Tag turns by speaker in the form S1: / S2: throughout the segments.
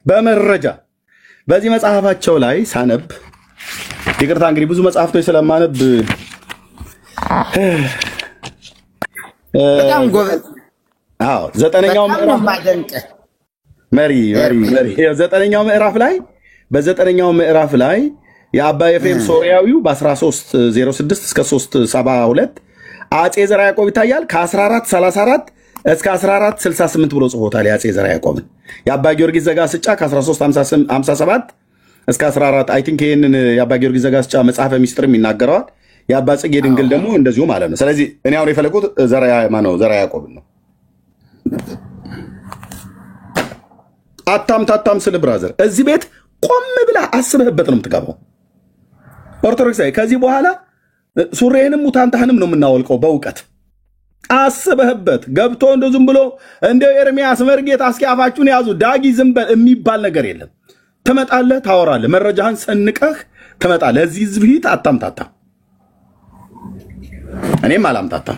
S1: በመረጃ በዚህ መጽሐፋቸው ላይ ሳነብ ይቅርታ እንግዲህ ብዙ መጽሐፍቶች ስለማነብ
S2: በጣም ጎበዝ
S1: አዎ ዘጠነኛው ምዕራፍ መሪ ዘጠነኛው ምዕራፍ ላይ በዘጠነኛው ምዕራፍ ላይ የአባ ኤፍሬም ሶሪያዊው በ1306 እስከ 372 አጼ ዘርዓ ያዕቆብ ይታያል ከ1434 እስከ 1468 ብሎ ጽፎታል የአጼ ዘርዓ ያዕቆብን የአባ ጊዮርጊስ ዘጋስጫ ከ1357 እስከ 14 አይ ቲንክ ይሄንን የአባ ጊዮርጊስ ዘጋስጫ መጽሐፈ ሚስጥርም ይናገረዋል የአባ ጽጌ ድንግል ደግሞ እንደዚሁ ማለት ነው ስለዚህ እኔ አሁን የፈለኩት ዘርዓ ያዕቆብን ነው አታም ስለ ብራዘር እዚህ ቤት ቆም ብላ አስበህበት ነው የምትገባው ኦርቶዶክሳዊ ከዚህ በኋላ ሱሬንም ሙታንታህንም ነው የምናወልቀው በእውቀት አስበህበት ገብቶ እንደው ዝም ብሎ እንደው ኤርሚያስ መርጌታ እስኪ አፋችሁን ያዙ ዳጊ ዝም በል የሚባል ነገር የለም ትመጣለህ ታወራለህ መረጃህን ሰንቀህ ትመጣለህ እዚህ ዝብሂት አታምታታ እኔም አላምታታ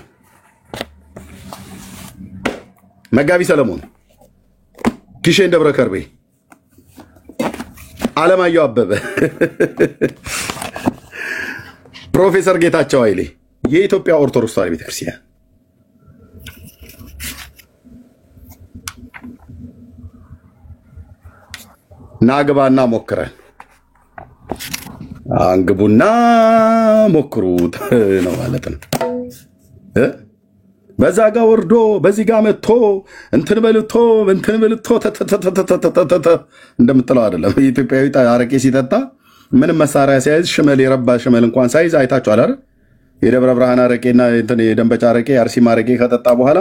S1: መጋቢ ሰለሞን ኪሼን ደብረ ከርቤ አለማየሁ አበበ ፕሮፌሰር ጌታቸው ኃይሌ የኢትዮጵያ ኦርቶዶክስ ተዋሕዶ ቤተክርስቲያን ናግባና ሞክረን አንግቡና ሞክሩት ነው ማለት ነው በዛ ጋር ወርዶ በዚህ ጋር መጥቶ እንትን በልቶ እንደምትለው አይደለም ኢትዮጵያዊ አረቄ ሲጠጣ ምንም መሳሪያ ሲያይዝ ሽመል የረባ ሽመል እንኳን ሳይዝ አይታችኋል አይደል የደብረ ብርሃን አረቄና እንትን የደንበጫ አረቄ አርሲማ አረቄ ከጠጣ በኋላ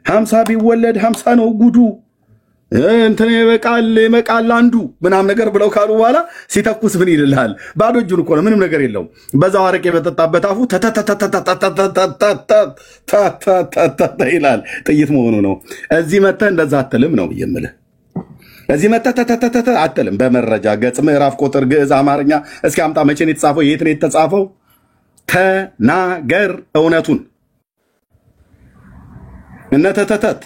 S1: 50 ቢወለድ 50 ነው ጉዱ እንትን ይመቃል አንዱ ምናም ነገር ብለው ካሉ በኋላ ሲተኩስ ምን ይልልሃል ባዶ እጁን እኮ ነው ምንም ነገር የለውም በዛው አረቄ በተጣበት አፉ ይላል ጥይት መሆኑ ነው እዚህ መተህ እንደዛ አትልም ነው የምልህ እዚህ መተህ አትልም በመረጃ ገጽ ምዕራፍ ቁጥር ግዕዝ አማርኛ እስኪ አምጣ መቼ ነው የተጻፈው የት ነው የተጻፈው ተናገር እውነቱን እነተተተት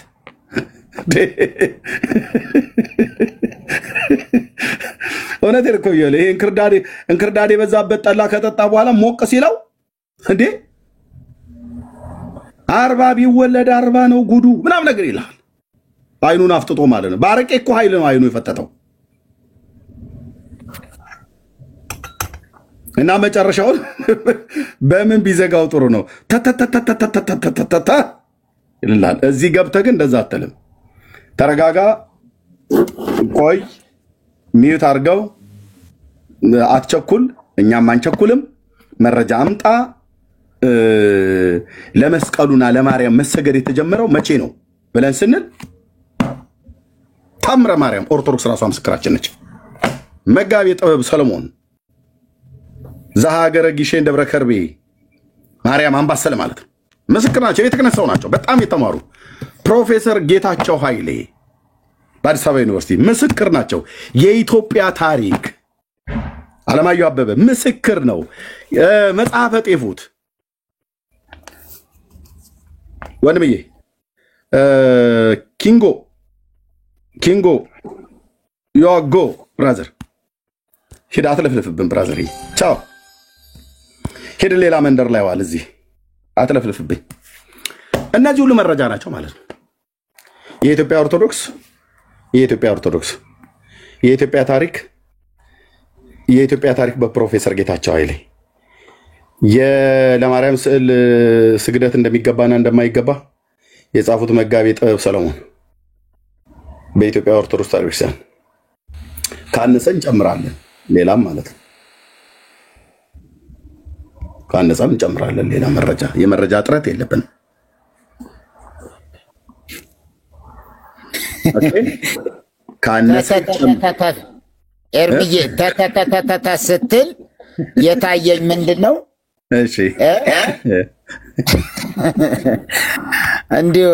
S1: እውነቴን እኮ ይኸውልህ ይሄ እንክርዳዴ በዛበት ጠላ ከጠጣ በኋላ ሞቅ ሲለው እንዴ 40 ቢወለድ 40 ነው ጉዱ ምናም ነገር ይላል አይኑን አፍጥጦ ማለት ነው ባረቄ እኮ ኃይል ነው አይኑ የፈተተው እና መጨረሻው በምን ቢዘጋው ጥሩ ነው ተተተተተተተተተ ይላል እዚህ ገብተህ ግን እንደዛ አትልም ተረጋጋ ቆይ ሚዩት አድርገው አትቸኩል እኛም አንቸኩልም መረጃ አምጣ ለመስቀሉና ለማርያም መሰገድ የተጀመረው መቼ ነው ብለን ስንል ታምረ ማርያም ኦርቶዶክስ ራሷ ምስክራችን ነች መጋቢ ጥበብ ሰለሞን ዘሀገረ ጊሼን ደብረ ከርቤ ማርያም አምባሰል ማለት ነው ምስክር ናቸው የተከነሰው ናቸው በጣም የተማሩ ፕሮፌሰር ጌታቸው ኃይሌ በአዲስ አበባ ዩኒቨርሲቲ ምስክር ናቸው የኢትዮጵያ ታሪክ አለማየሁ አበበ ምስክር ነው መጽሐፈ ጤፉት ወንድምዬ ኪንጎ ዮጎ ብራዘር ሂድ አትለፍልፍብን ብራዘር ቻው ሂድ ሌላ መንደር ላይ ዋል እዚህ አትለፍልፍብኝ እነዚህ ሁሉ መረጃ ናቸው ማለት ነው የኢትዮጵያ ታሪክ በፕሮፌሰር ጌታቸው ኃይሌ ለማርያም ስዕል ስግደት እንደሚገባና እንደማይገባ የጻፉት መጋቢ ጥበብ ሰለሞን በኢትዮጵያ ኦርቶዶክስ ተዋሕዶ ቤተክርስቲያን ካነሰን እንጨምራለን ሌላም ማለት ነው ካነሰን እንጨምራለን ሌላ የመረጃ እጥረት የለብንም
S2: ኤርሚዬ ተተተተተ ስትል የታየኝ ምንድነው
S1: እሺ
S2: እንዲሁ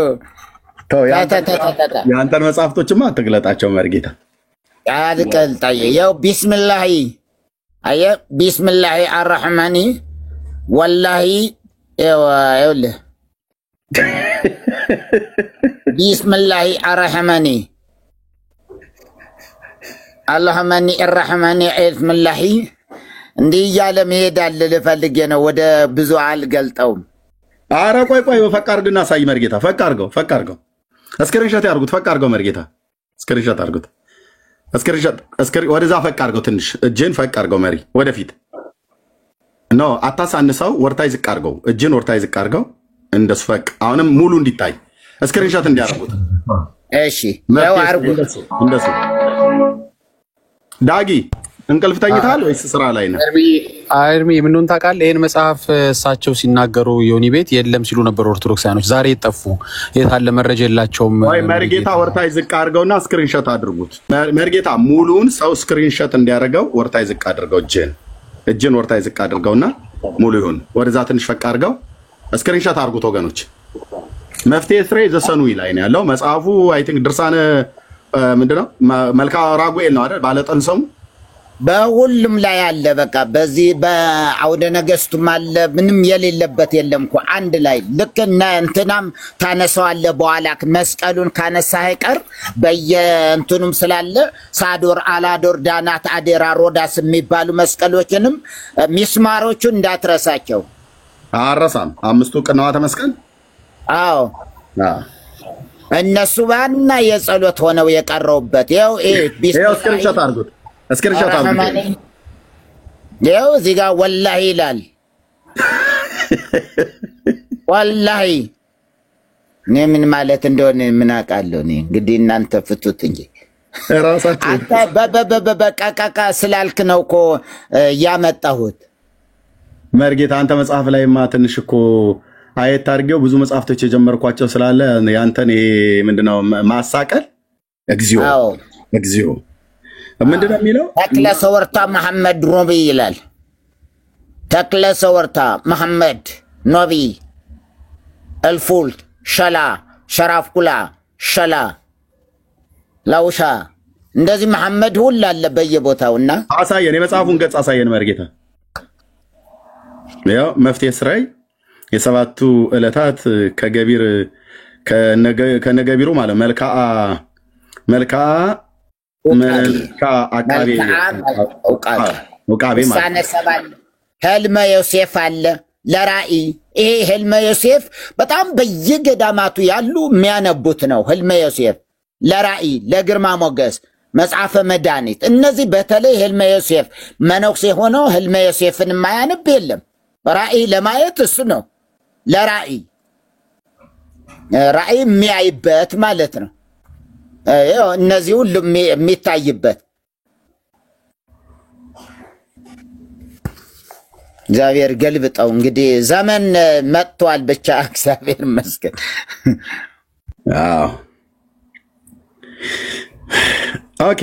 S1: ያንተን መጽሐፍቶችማ አትግለጣቸው መርጌታ
S2: አልቀልጣየ ያው ቢስሚላሂ አርረሕማኒ ወላሂ ይኸውልህ ቢስሚላሂ አርረሕማኒ اللهم اني الرحمن اسم الله እንዲህ እያለ መሄድ አለ ልፈልግ ነው ወደ ብዙ አልገልጠውም።
S1: ኧረ ቆይ ፈቅ አድርግና ሳይ መርጌታ ፈቅ አድርገው ስክሪንሾት ያርጉት ፈቅ አድርገው መርጌታ ስክሪንሾት አድርጉት ወደዛ ፈቅ አድርገው ትንሽ እጅን ፈቅ አድርገው መሪ ወደፊት ኖ አታሳንሰው ወርታይ ዝቅ አድርገው እጅን ወርታይ ዝቅ አድርገው እንደሱ ፈቅ አሁንም ሙሉ እንዲታይ ስክሪንሾት እንዲያርጉት
S2: እሺ ያው አርጉት
S1: እንደሱ ዳጊ እንቅልፍ ተኝታል ወይስ ስራ ላይ ነው?
S3: አይርሚ ምኑን ታውቃለህ? ይሄን መጽሐፍ እሳቸው ሲናገሩ ዮኒ ቤት የለም ሲሉ ነበር ኦርቶዶክሳኖች። ዛሬ ጠፉ። የታለ መረጃ የላቸውም።
S1: ወይ መርጌታ ወርታይ ዝቅ አድርገውና ስክሪንሾት አድርጉት። መርጌታ ሙሉን ሰው ስክሪንሾት እንዲያደርገው ወርታይ ዝቅ አድርገው እጅን ወርታይ ዝቅ አድርገውና ሙሉ ይሁን። ወደዛ ትንሽ ፈቅ አድርገው ስክሪንሾት አድርጉት ወገኖች። መፍትሄ ስሬ ዘሰኑ ይላይ ነው ያለው መጽሐፉ። አይ ቲንክ ድርሳነ ምንድነው መልካ ራጉኤል ነው አይደል? ባለጠንሰሙ
S2: በሁሉም ላይ አለ። በቃ በዚህ በአውደ ነገስቱም አለ። ምንም የሌለበት የለም እኮ አንድ ላይ ልክ እና እንትናም ታነሳዋለህ። በኋላ መስቀሉን ካነሳህ አይቀር በየእንትኑም ስላለ ሳዶር፣ አላዶር፣ ዳናት፣ አዴራ፣ ሮዳስ የሚባሉ መስቀሎችንም ሚስማሮቹን እንዳትረሳቸው።
S1: አረሳም አምስቱ ቅንዋተ መስቀል
S2: አዎ እነሱ ባና የጸሎት ሆነው የቀረውበት ይኸው
S1: ስክሪንሾት አድርጉት እስክሪንሾት አድርጉት።
S2: ይኸው እዚህ ጋር ወላሂ ይላል። ወላሂ እኔ ምን ማለት እንደሆነ ምን አውቃለሁ። እኔ እንግዲህ እናንተ ፍቱት እንጂ
S1: ራሳችሁ
S2: አንተ በቃቃ ስላልክ ነው እኮ ያመጣሁት።
S1: መርጌታ አንተ መጽሐፍ ላይማ ትንሽ እኮ አየት አድርጌው ብዙ መጽሐፍቶች የጀመርኳቸው ስላለ ያንተን ይሄ ምንድነው ማሳቀል እግዚኦ ምንድነው የሚለው?
S2: ተክለ ሰወርታ መሐመድ ኖቢ ይላል። ተክለ ሰወርታ መሐመድ ኖቢ الفول شلا شراف كلا شلا ላውሻ እንደዚህ መሐመድ ሁሉ አለ በየቦታውና
S1: አሳየን። የመጽሐፉን ገጽ አሳየን መርጌታ። ያው መፍትሄ ስራይ የሰባቱ ዕለታት ከገቢር ከነገቢሩ ማለት ዑቃቤ ማለት
S2: ህልመ ዮሴፍ አለ ለራእይ። ይሄ ህልመ ዮሴፍ በጣም በየገዳማቱ ያሉ የሚያነቡት ነው። ህልመ ዮሴፍ ለራእይ፣ ለግርማ ሞገስ፣ መጽሐፈ መድኃኒት፣ እነዚህ በተለይ ህልመ ዮሴፍ መነኩሴ ሆኖ ህልመ ዮሴፍን የማያነብ የለም። ራእይ ለማየት እሱ ነው ለራእይ ራእይ የሚያይበት ማለት ነው። እነዚህ ሁሉ የሚታይበት እግዚአብሔር ገልብጠው። እንግዲህ ዘመን መጥቷል። ብቻ እግዚአብሔር ይመስገን።
S1: አዎ ኦኬ።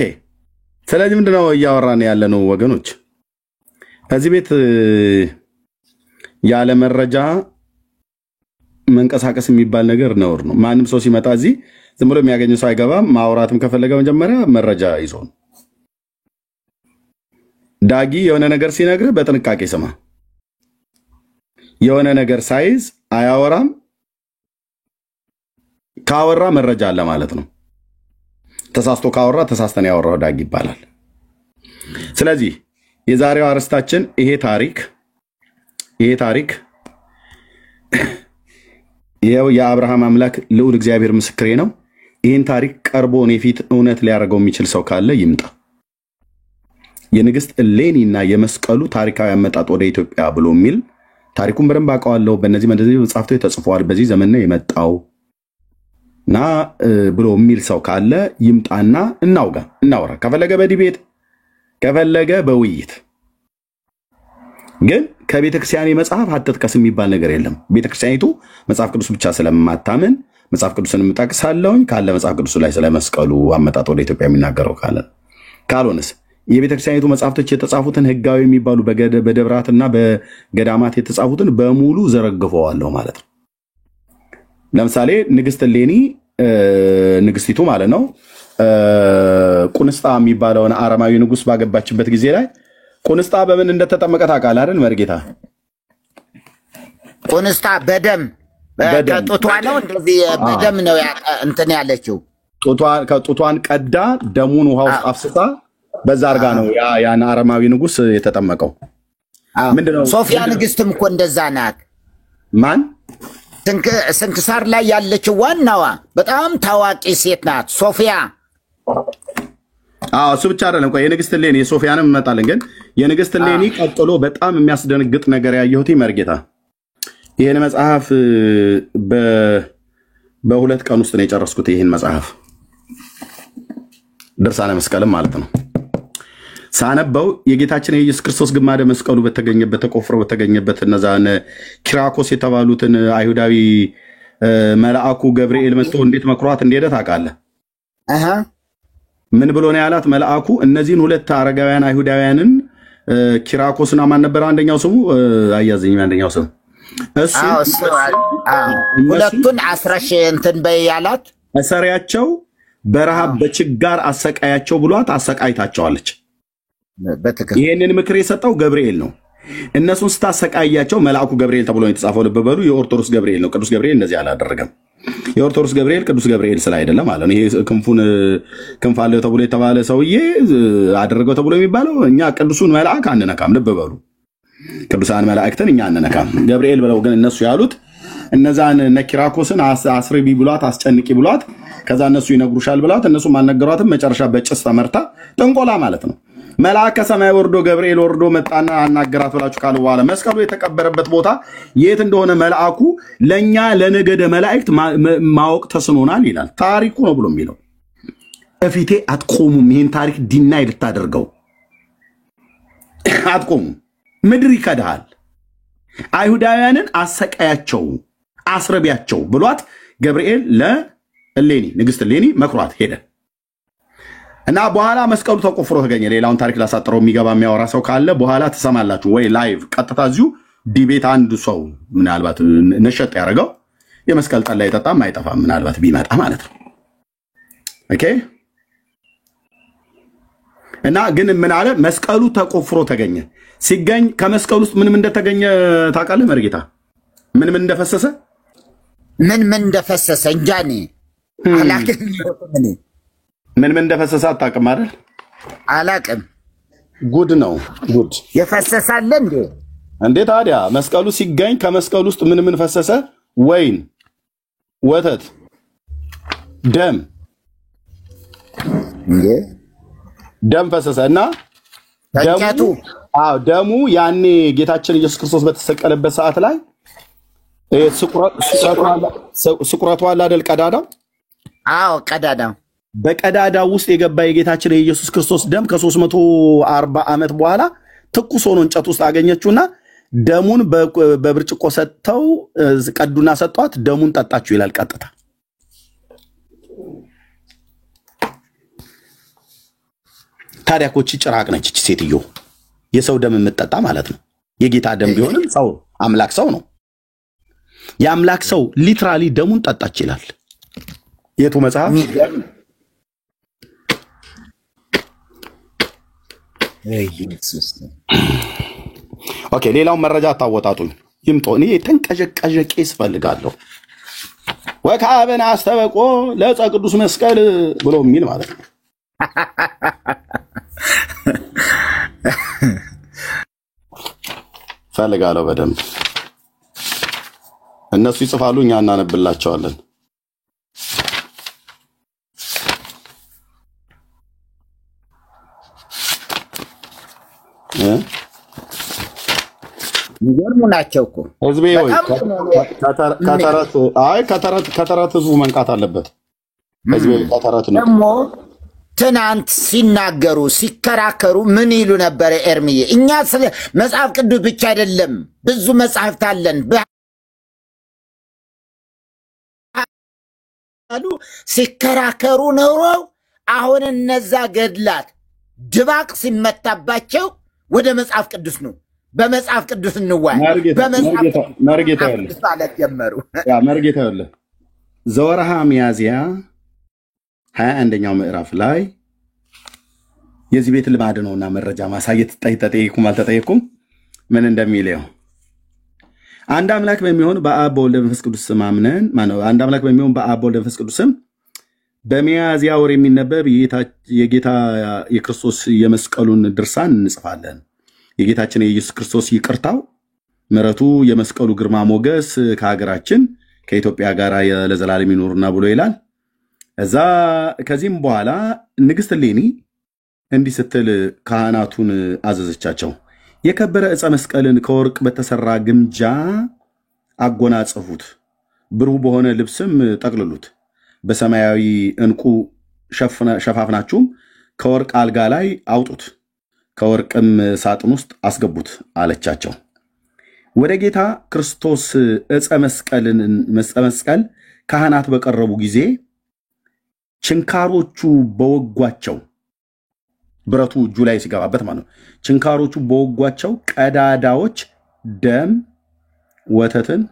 S1: ስለዚህ ምንድነው እያወራን ያለነው ወገኖች? እዚህ ቤት ያለ መረጃ መንቀሳቀስ የሚባል ነገር ነውር ነው። ማንም ሰው ሲመጣ እዚህ ዝም ብሎ የሚያገኝ ሰው አይገባም። ማውራትም ከፈለገ መጀመሪያ መረጃ ይዞ ነው። ዳጊ የሆነ ነገር ሲነግርህ በጥንቃቄ ስማ። የሆነ ነገር ሳይዝ አያወራም። ካወራ መረጃ አለ ማለት ነው። ተሳስቶ ካወራ ተሳስተን ያወራው ዳጊ ይባላል። ስለዚህ የዛሬው አርስታችን ይሄ ታሪክ ይሄው የአብርሃም አምላክ ልዑል እግዚአብሔር ምስክሬ ነው። ይህን ታሪክ ቀርቦ እኔ ፊት እውነት ሊያደርገው የሚችል ሰው ካለ ይምጣ። የንግስት እሌኒና የመስቀሉ ታሪካዊ አመጣጥ ወደ ኢትዮጵያ ብሎ የሚል ታሪኩን በደንብ አውቀዋለሁ። በእነዚህ መጽሐፍቶች ተጽፏል። በዚህ ዘመን ነው የመጣው እና ብሎ የሚል ሰው ካለ ይምጣና እናውራ። ከፈለገ በዲቤት ከፈለገ በውይይት። ግን ከቤተክርስቲያን መጽሐፍ አትጥቀስ የሚባል ነገር የለም። ቤተክርስቲያኒቱ መጽሐፍ ቅዱስ ብቻ ስለማታምን መጽሐፍ ቅዱስን የምጠቅሳለሁኝ ካለ መጽሐፍ ቅዱስ ላይ ስለመስቀሉ አመጣጥ ወደ ኢትዮጵያ የሚናገረው ካልሆነስ የቤተክርስቲያኒቱ መጽሐፍቶች የተጻፉትን ህጋዊ የሚባሉ በደብራትና በገዳማት የተጻፉትን በሙሉ ዘረግፈዋለሁ ማለት ነው። ለምሳሌ ንግስት እሌኒ ንግስቲቱ ማለት ነው ቁንስጣ የሚባለውን አረማዊ ንጉስ ባገባችበት ጊዜ ላይ ቁንስጣ በምን እንደተጠመቀ ታውቃለህ አይደል መርጌታ?
S2: ቁንስጣ በደም ከጡቷ ነው እንደዚህ በደም ነው እንትን ያለችው።
S1: ጡቷን ቀዳ ደሙን ውሃ ውስጥ አፍስሳ በዛ አርጋ ነው ያን አረማዊ ንጉስ የተጠመቀው። ምንድነው
S2: ሶፊያ ንግስትም እኮ እንደዛ ናት።
S1: ማን
S2: ስንክሳር ላይ ያለችው ዋናዋ በጣም ታዋቂ ሴት ናት ሶፊያ።
S1: እሱ ብቻ አይደለም። ቆይ የንግስት ሌኒ የሶፊያንም እንመጣለን። ግን የንግስት ሌኒ ቀጥሎ በጣም የሚያስደነግጥ ነገር ያየሁት መርጌታ ይሄን መጽሐፍ በሁለት ቀን ውስጥ ነው የጨረስኩት። ይሄን መጽሐፍ ድርሳነ መስቀልም ማለት ነው ሳነበው የጌታችን የኢየሱስ ክርስቶስ ግማደ መስቀሉ በተገኘበት ተቆፍሮ በተገኘበት እነዛን ኪራኮስ የተባሉትን አይሁዳዊ መልአኩ ገብርኤል መጥቶ እንዴት መክሯት እንደሄደ ታውቃለህ? ምን ብሎ ነው ያላት መልአኩ? እነዚህን ሁለት አረጋውያን አይሁዳውያንን ኪራኮስና ማን ነበር አንደኛው ስሙ? አያዘኝ አንደኛው ስሙ እሱ
S2: ሁለቱን አስረሽ እንትን በይ ያላት
S1: መሰሪያቸው በረሃብ በችጋር አሰቃያቸው ብሏት አሰቃይታቸዋለች። ይሄንን ምክር የሰጠው ገብርኤል ነው። እነሱን ስታሰቃያቸው መልአኩ ገብርኤል ተብሎ የተጻፈው ልብ በሉ። የኦርቶዶክስ ገብርኤል ነው። ቅዱስ ገብርኤል እንደዚህ አላደረገም። የኦርቶዶክስ ገብርኤል ቅዱስ ገብርኤል ስላይደለም ማለት ነው። ይሄ ክንፍ አለው ተብሎ የተባለ ሰውዬ አደረገው ተብሎ የሚባለው እኛ ቅዱሱን መልአክ አንነካም። ልብ በሉ። ቅዱሳን መላእክትን እኛ አንነካም። ገብርኤል ብለው ግን እነሱ ያሉት እነዛን ነኪራኮስን አስርቢ ብሏት አስጨንቂ ብሏት ከዛ እነሱ ይነግሩሻል ብሏት እነሱም አልነገሯትም። መጨረሻ በጭስ ተመርታ ጥንቆላ ማለት ነው። መልአክ ከሰማይ ወርዶ ገብርኤል ወርዶ መጣና አናገራት ብላችሁ ካሉ በኋላ መስቀሉ የተቀበረበት ቦታ የት እንደሆነ መልአኩ ለኛ ለነገደ መላእክት ማወቅ ተስኖናል ይላል። ታሪኩ ነው ብሎ የሚለው እፊቴ አትቆሙም። ይሄን ታሪክ ዲናይ ልታደርገው አትቆሙም። ምድር ይከዳል። አይሁዳውያንን አሰቃያቸው አስረቢያቸው ብሏት ገብርኤል ለእሌኒ ንግስት እሌኒ መክሯት ሄደ እና በኋላ መስቀሉ ተቆፍሮ ተገኘ። ሌላውን ታሪክ ላሳጥረው የሚገባ የሚያወራ ሰው ካለ በኋላ ትሰማላችሁ ወይ ላይቭ ቀጥታ እዚሁ ዲቤት አንድ ሰው ምናልባት ነሸጥ ያደረገው የመስቀል ጠላ ይጠጣም አይጠፋም ምናልባት ቢመጣ ማለት ነው። ኦኬ እና ግን ምን አለ መስቀሉ ተቆፍሮ ተገኘ። ሲገኝ ከመስቀሉ ውስጥ ምንም እንደተገኘ ታውቃለህ መርጌታ? ምንም እንደፈሰሰ
S2: ምን እንደፈሰሰ እንጃኔ አላቅም።
S1: ምን እንደፈሰሰ አታውቅም አይደል?
S2: አላቅም።
S1: ጉድ ነው ጉድ።
S2: የፈሰሳለ
S1: እንዴ ታዲያ መስቀሉ ሲገኝ ከመስቀሉ ውስጥ ምን ፈሰሰ? ወይን፣ ወተት፣ ደም ደም ፈሰሰ እና ደሙ ያኔ ጌታችን ኢየሱስ ክርስቶስ በተሰቀለበት ሰዓት ላይ ስቁረቱ አለ አይደል? ቀዳዳው
S2: ቀዳዳው
S1: በቀዳዳው ውስጥ የገባ የጌታችን የኢየሱስ ክርስቶስ ደም ከ340 ዓመት በኋላ ትኩስ ሆኖ እንጨት ውስጥ አገኘችውና ደሙን በብርጭቆ ሰጥተው ቀዱና ሰጧት። ደሙን ጠጣችሁ ይላል ቀጥታ። ታዲያ ኮቺ ጭራቅ ነች እቺ ሴትዮ። የሰው ደም የምትጠጣ ማለት ነው። የጌታ ደም ቢሆንም ሰው አምላክ ሰው ነው። የአምላክ ሰው ሊትራሊ ደሙን ጠጣች ይላል የቱ መጽሐፍ? ኦኬ ሌላው መረጃ ታወጣጡኝ ይምጦ። እኔ ተንቀዠቀዠ ቄስ ፈልጋለሁ። ወካበና አስተበቆ ለጸ ቅዱስ መስቀል ብሎ የሚል ማለት ነው። ፈልጋለሁ በደንብ እነሱ ይጽፋሉ፣ እኛ እናነብላቸዋለን።
S2: ይገርሙ ናቸው እኮ
S1: ህዝቤ ሆይ ከተረት ህዝቡ መንቃት አለበት። ህዝቤ ከተረት ነው
S2: ደግሞ ትናንት ሲናገሩ ሲከራከሩ ምን ይሉ ነበር? ኤርሚዬ እኛ ስለ መጽሐፍ ቅዱስ ብቻ አይደለም ብዙ መጽሐፍት አለን አሉ ሲከራከሩ ነው። አሁን እነዛ ገድላት ድባቅ ሲመታባቸው ወደ መጽሐፍ ቅዱስ ነው። በመጽሐፍ ቅዱስ እንዋይ
S1: መርጌታ
S2: ጀመሩ።
S1: መርጌታ ያለ ዘወርሃ ሚያዝያ 21ኛው ምዕራፍ ላይ የዚህ ቤት ልማድ ነውና መረጃ ማሳየት ተጠይቁም አልተጠይቁም ምን እንደሚለው አንድ አምላክ በሚሆን በአብ በወልድ በመንፈስ ቅዱስ ስም አምነን አንድ አምላክ በሚሆን በአብ በወልድ በመንፈስ ቅዱስ ስም በሚያዝያ ወር የሚነበብ የጌታ የክርስቶስ የመስቀሉን ድርሳን እንጽፋለን። የጌታችን የኢየሱስ ክርስቶስ ይቅርታው ምሕረቱ የመስቀሉ ግርማ ሞገስ ከሀገራችን ከኢትዮጵያ ጋር ለዘላለም ይኖርና ብሎ ይላል። እዛ ከዚህም በኋላ ንግሥት እሌኒ እንዲህ ስትል ካህናቱን አዘዘቻቸው። የከበረ ዕፀ መስቀልን ከወርቅ በተሰራ ግምጃ አጎናጸፉት፣ ብሩህ በሆነ ልብስም ጠቅልሉት፣ በሰማያዊ ዕንቁ ሸፋፍናችሁም ከወርቅ አልጋ ላይ አውጡት፣ ከወርቅም ሳጥን ውስጥ አስገቡት አለቻቸው። ወደ ጌታ ክርስቶስ ዕፀ መስቀል ካህናት በቀረቡ ጊዜ ችንካሮቹ በወጓቸው ብረቱ እጁ ላይ ሲገባበት ማለት ነው። ችንካሮቹ በወጓቸው ቀዳዳዎች ደም፣ ወተትን፣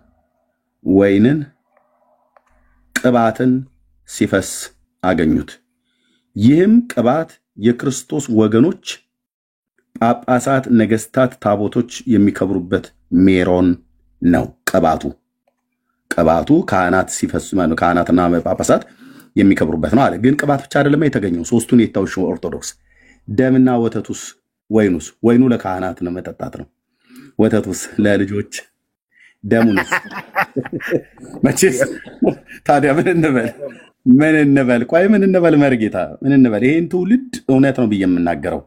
S1: ወይንን፣ ቅባትን ሲፈስ አገኙት። ይህም ቅባት የክርስቶስ ወገኖች፣ ጳጳሳት፣ ነገስታት፣ ታቦቶች የሚከብሩበት ሜሮን ነው። ቅባቱ ካህናት ሲፈስ ማለት ነው። ካህናትና ጳጳሳት የሚከብሩበት ነው አለ። ግን ቅባት ብቻ አይደለም የተገኘው። ሶስቱን የታውሽ ኦርቶዶክስ ደምና ወተቱስ፣ ወይኑስ? ወይኑ ለካህናት ነው፣ መጠጣት ነው። ወተቱስ ለልጆች፣ ደሙንስ መቼስ ታዲያ ምን እንበል? ቆይ ምን እንበል? መርጌታ ምን እንበል? ይሄን ትውልድ እውነት ነው ብዬ የምናገረው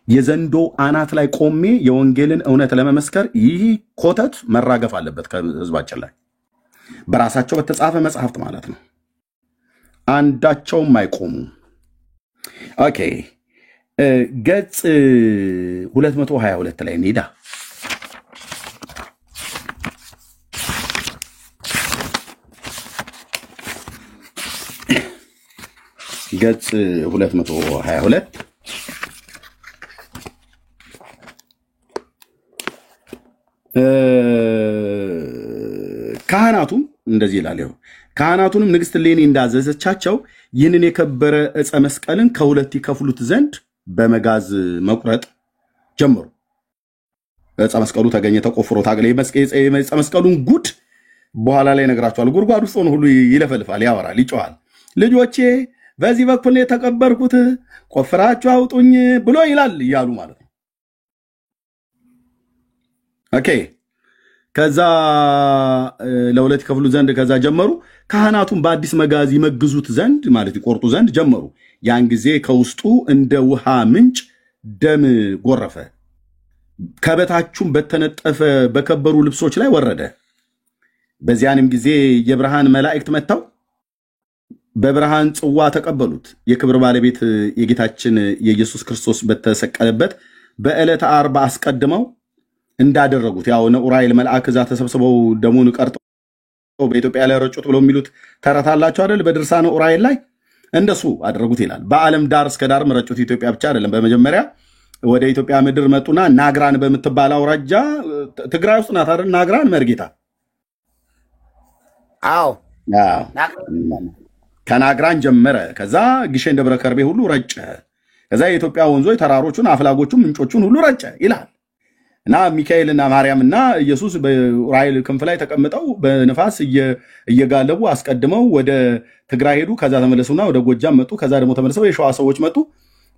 S1: የዘንዶ አናት ላይ ቆሜ የወንጌልን እውነት ለመመስከር ይህ ኮተት መራገፍ አለበት ከህዝባችን ላይ በራሳቸው በተጻፈ መጽሐፍት ማለት ነው። አንዳቸውም አይቆሙ። ኦኬ ገጽ 222 ላይ እንሂዳ። ገጽ 222 ካህናቱም እንደዚህ ይላል። ካህናቱንም ንግሥት እሌኒ እንዳዘዘቻቸው ይህንን የከበረ ዕፀ መስቀልን ከሁለት ይከፍሉት ዘንድ በመጋዝ መቁረጥ ጀመሩ። ዕፀ መስቀሉ ተገኘ፣ ተቆፍሮ ታገለ። ዕፀ መስቀሉን ጉድ በኋላ ላይ ነግራቸዋል። ጉድጓድ ውስጥ ሆኖ ሁሉ ይለፈልፋል፣ ያወራል፣ ይጮሃል። ልጆቼ በዚህ በኩል የተቀበርኩት ቆፍራችሁ አውጡኝ ብሎ ይላል እያሉ ማለት ነው። ኦኬ ከዛ ለሁለት ከፍሉ ዘንድ ከዛ ጀመሩ። ካህናቱን በአዲስ መጋዝ ይመግዙት ዘንድ ማለት ይቆርጡ ዘንድ ጀመሩ። ያን ጊዜ ከውስጡ እንደ ውሃ ምንጭ ደም ጎረፈ፣ ከበታቹም በተነጠፈ በከበሩ ልብሶች ላይ ወረደ። በዚያንም ጊዜ የብርሃን መላእክት መጥተው በብርሃን ጽዋ ተቀበሉት። የክብር ባለቤት የጌታችን የኢየሱስ ክርስቶስ በተሰቀለበት በዕለተ ዓርብ አስቀድመው እንዳደረጉት ያው ኡራኤል መልአክ እዛ ተሰብስበው ደሙን ቀርጠው በኢትዮጵያ ላይ ረጩት ብለው የሚሉት ተረት አላቸው አይደል? በድርሳነ ኡራኤል ላይ እንደሱ አደረጉት ይላል። በዓለም ዳር እስከ ዳር ረጩት። ኢትዮጵያ ብቻ አይደለም። በመጀመሪያ ወደ ኢትዮጵያ ምድር መጡና ናግራን በምትባል አውራጃ ትግራይ ውስጥ ናት አይደል? ናግራን መርጌታ።
S2: አዎ
S1: ከናግራን ጀመረ። ከዛ ግሼን ደብረ ከርቤ ሁሉ ረጨ። ከዛ የኢትዮጵያ ወንዞች፣ ተራሮቹን፣ አፍላጎቹን፣ ምንጮቹን ሁሉ ረጨ ይላል። እና ሚካኤልና ማርያምና ኢየሱስ በኡራኤል ክንፍ ላይ ተቀምጠው በነፋስ እየጋለቡ አስቀድመው ወደ ትግራይ ሄዱ። ከዛ ተመለሱና ወደ ጎጃም መጡ። ከዛ ደግሞ ተመለሰው የሸዋ ሰዎች መጡ።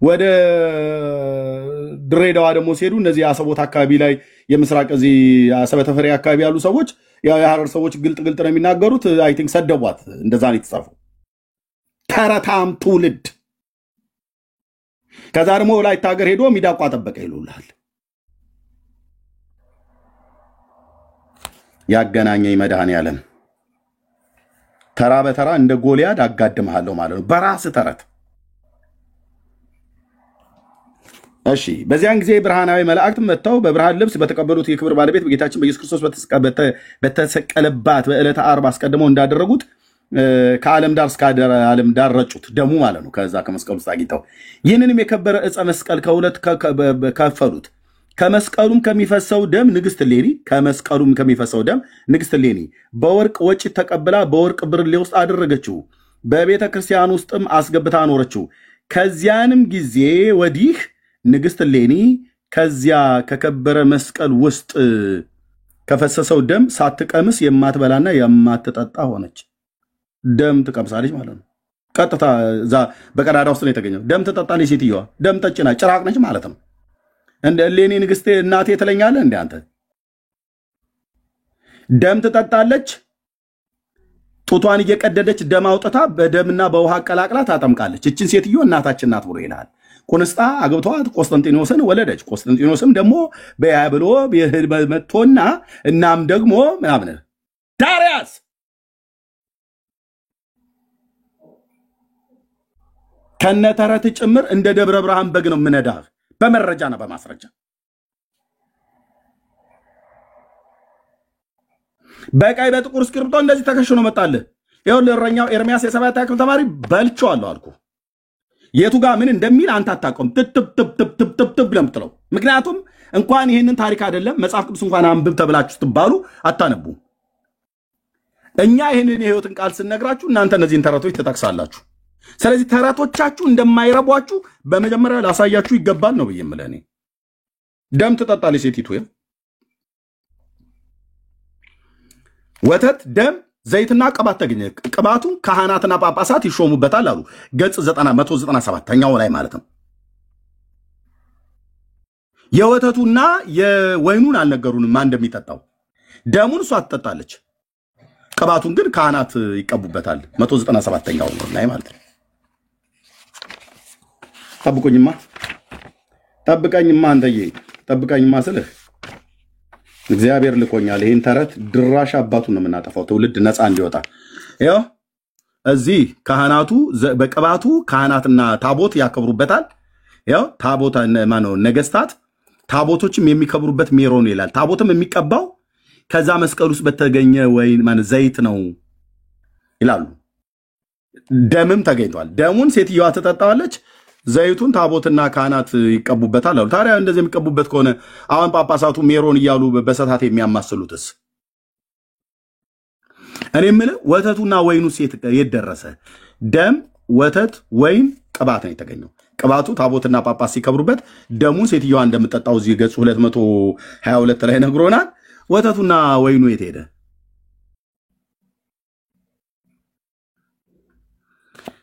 S1: ወደ ድሬዳዋ ደግሞ ሲሄዱ እነዚህ አሰቦት አካባቢ ላይ የምስራቅ እዚህ አሰበ ተፈሪ አካባቢ ያሉ ሰዎች ያው የሐረር ሰዎች ግልጥ ነው የሚናገሩት። አይ ቲንክ ሰደቧት። እንደዛ ነው የተጻፈው። ተረታም ትውልድ። ከዛ ደግሞ ወላይታ ሀገር ሄዶ ሚዳቋ ጠበቀ ይሉልሃል። ያገናኘኝ መድኃኔዓለም ተራ በተራ እንደ ጎልያድ አጋድምሃለሁ ማለት ነው በራስ ተረት። እሺ በዚያን ጊዜ ብርሃናዊ መላእክት መጥተው በብርሃን ልብስ በተቀበሉት የክብር ባለቤት በጌታችን በኢየሱስ ክርስቶስ በተሰቀለባት በዕለተ ዓርብ አስቀድመው እንዳደረጉት ከዓለም ዳር እስከ ዓለም ዳር ረጩት፣ ደሙ ማለት ነው። ከዛ ከመስቀሉ ውስጥ አግኝተው ይህንንም የከበረ ዕፀ መስቀል ከሁለት ከፈሉት። ከመስቀሉም ከሚፈሰው ደም ንግሥት እሌኒ በወርቅ ወጭት ተቀብላ በወርቅ ብርሌ ውስጥ አደረገችው፣ በቤተ ክርስቲያን ውስጥም አስገብታ አኖረችው። ከዚያንም ጊዜ ወዲህ ንግሥት እሌኒ ከዚያ ከከበረ መስቀል ውስጥ ከፈሰሰው ደም ሳትቀምስ የማትበላና የማትጠጣ ሆነች። ደም ትቀምሳለች ማለት ነው። ቀጥታ እዛ በቀዳዳ ውስጥ ነው የተገኘው። ደም ትጠጣለች ሴትዮዋ። ደም ጠጭና ጭራቅ ነች ማለት ነው። እንደ እሌኒ ንግስቴ እናቴ ትለኛለህ እንዴ አንተ? ደም ትጠጣለች፣ ጡቷን እየቀደደች ደም አውጥታ በደምና በውሃ አቀላቅላ ታጠምቃለች። እችን ሴትዮ እናታችን ናት ብሎ ይላል። ቁንስጣ አግብቷት ቆስጠንጢኖስን ወለደች። ቆስጠንጢኖስም ደግሞ በያ ብሎ መጥቶና እናም ደግሞ ምናምን ዳርያስ ከነተረት ጭምር እንደ ደብረ ብርሃን በግ ነው የምነዳህ በመረጃና በማስረጃ። በቀይ በጥቁር እስክሪብቶ እንደዚህ ተከሽኖ መጣልህ። ይኸውልህ እረኛው ኤርሚያስ የሰባት ክፍል ተማሪ በልቼዋለሁ አልኩ። የቱ ጋር ምን እንደሚል አንተ አታውቀውም። ትብ ለምትለው ምክንያቱም እንኳን ይህንን ታሪክ አይደለም መጽሐፍ ቅዱስ እንኳን አንብብ ተብላችሁ ስትባሉ አታነቡ። እኛ ይህንን የህይወትን ቃል ስንነግራችሁ እናንተ እነዚህን ተረቶች ትጠቅሳላችሁ። ስለዚህ ተረቶቻችሁ እንደማይረቧችሁ በመጀመሪያ ላሳያችሁ ይገባል ነው ብዬ የምልህ እኔ። ደም ትጠጣለች ሴቲቱ። ወተት፣ ደም፣ ዘይትና ቅባት ተገኘ። ቅባቱ ካህናትና ጳጳሳት ይሾሙበታል አሉ። ገጽ 197ኛው ላይ ማለት ነው። የወተቱና የወይኑን አልነገሩንም ማን እንደሚጠጣው። ደሙን እሷ ትጠጣለች፣ ቅባቱን ግን ካህናት ይቀቡበታል። 197ኛው ላይ ማለት ነው። ጠብቀኝማ አንተዬ ጠብቀኝማ ስልህ እግዚአብሔር ልኮኛል። ይሄን ተረት ድራሽ አባቱን ነው የምናጠፋው፣ ትውልድ ነፃ እንዲወጣ። ያው እዚህ ካህናቱ በቅባቱ ካህናትና ታቦት ያከብሩበታል። ያው ታቦት ማነው ነገስታት ታቦቶችም የሚከብሩበት ሜሮን ይላል። ታቦትም የሚቀባው ከዛ መስቀል ውስጥ በተገኘ ወይን ማለት ዘይት ነው ይላሉ። ደምም ተገኝቷል። ደሙን ሴትዮዋ ትጠጣዋለች፣ ዘይቱን ታቦትና ካህናት ይቀቡበታል አሉ። ታዲያ እንደዚህ የሚቀቡበት ከሆነ አሁን ጳጳሳቱ ሜሮን እያሉ በሰታት የሚያማስሉትስ? እኔ የምልህ ወተቱና ወይኑ የት ደረሰ? ደም፣ ወተት፣ ወይን፣ ቅባት ነው የተገኘው። ቅባቱ ታቦትና ጳጳስ ሲከብሩበት፣ ደሙን ሴትዮዋ እንደምጠጣው እዚህ ገጽ 222 ላይ ነግሮናል። ወተቱና ወይኑ የት ሄደ?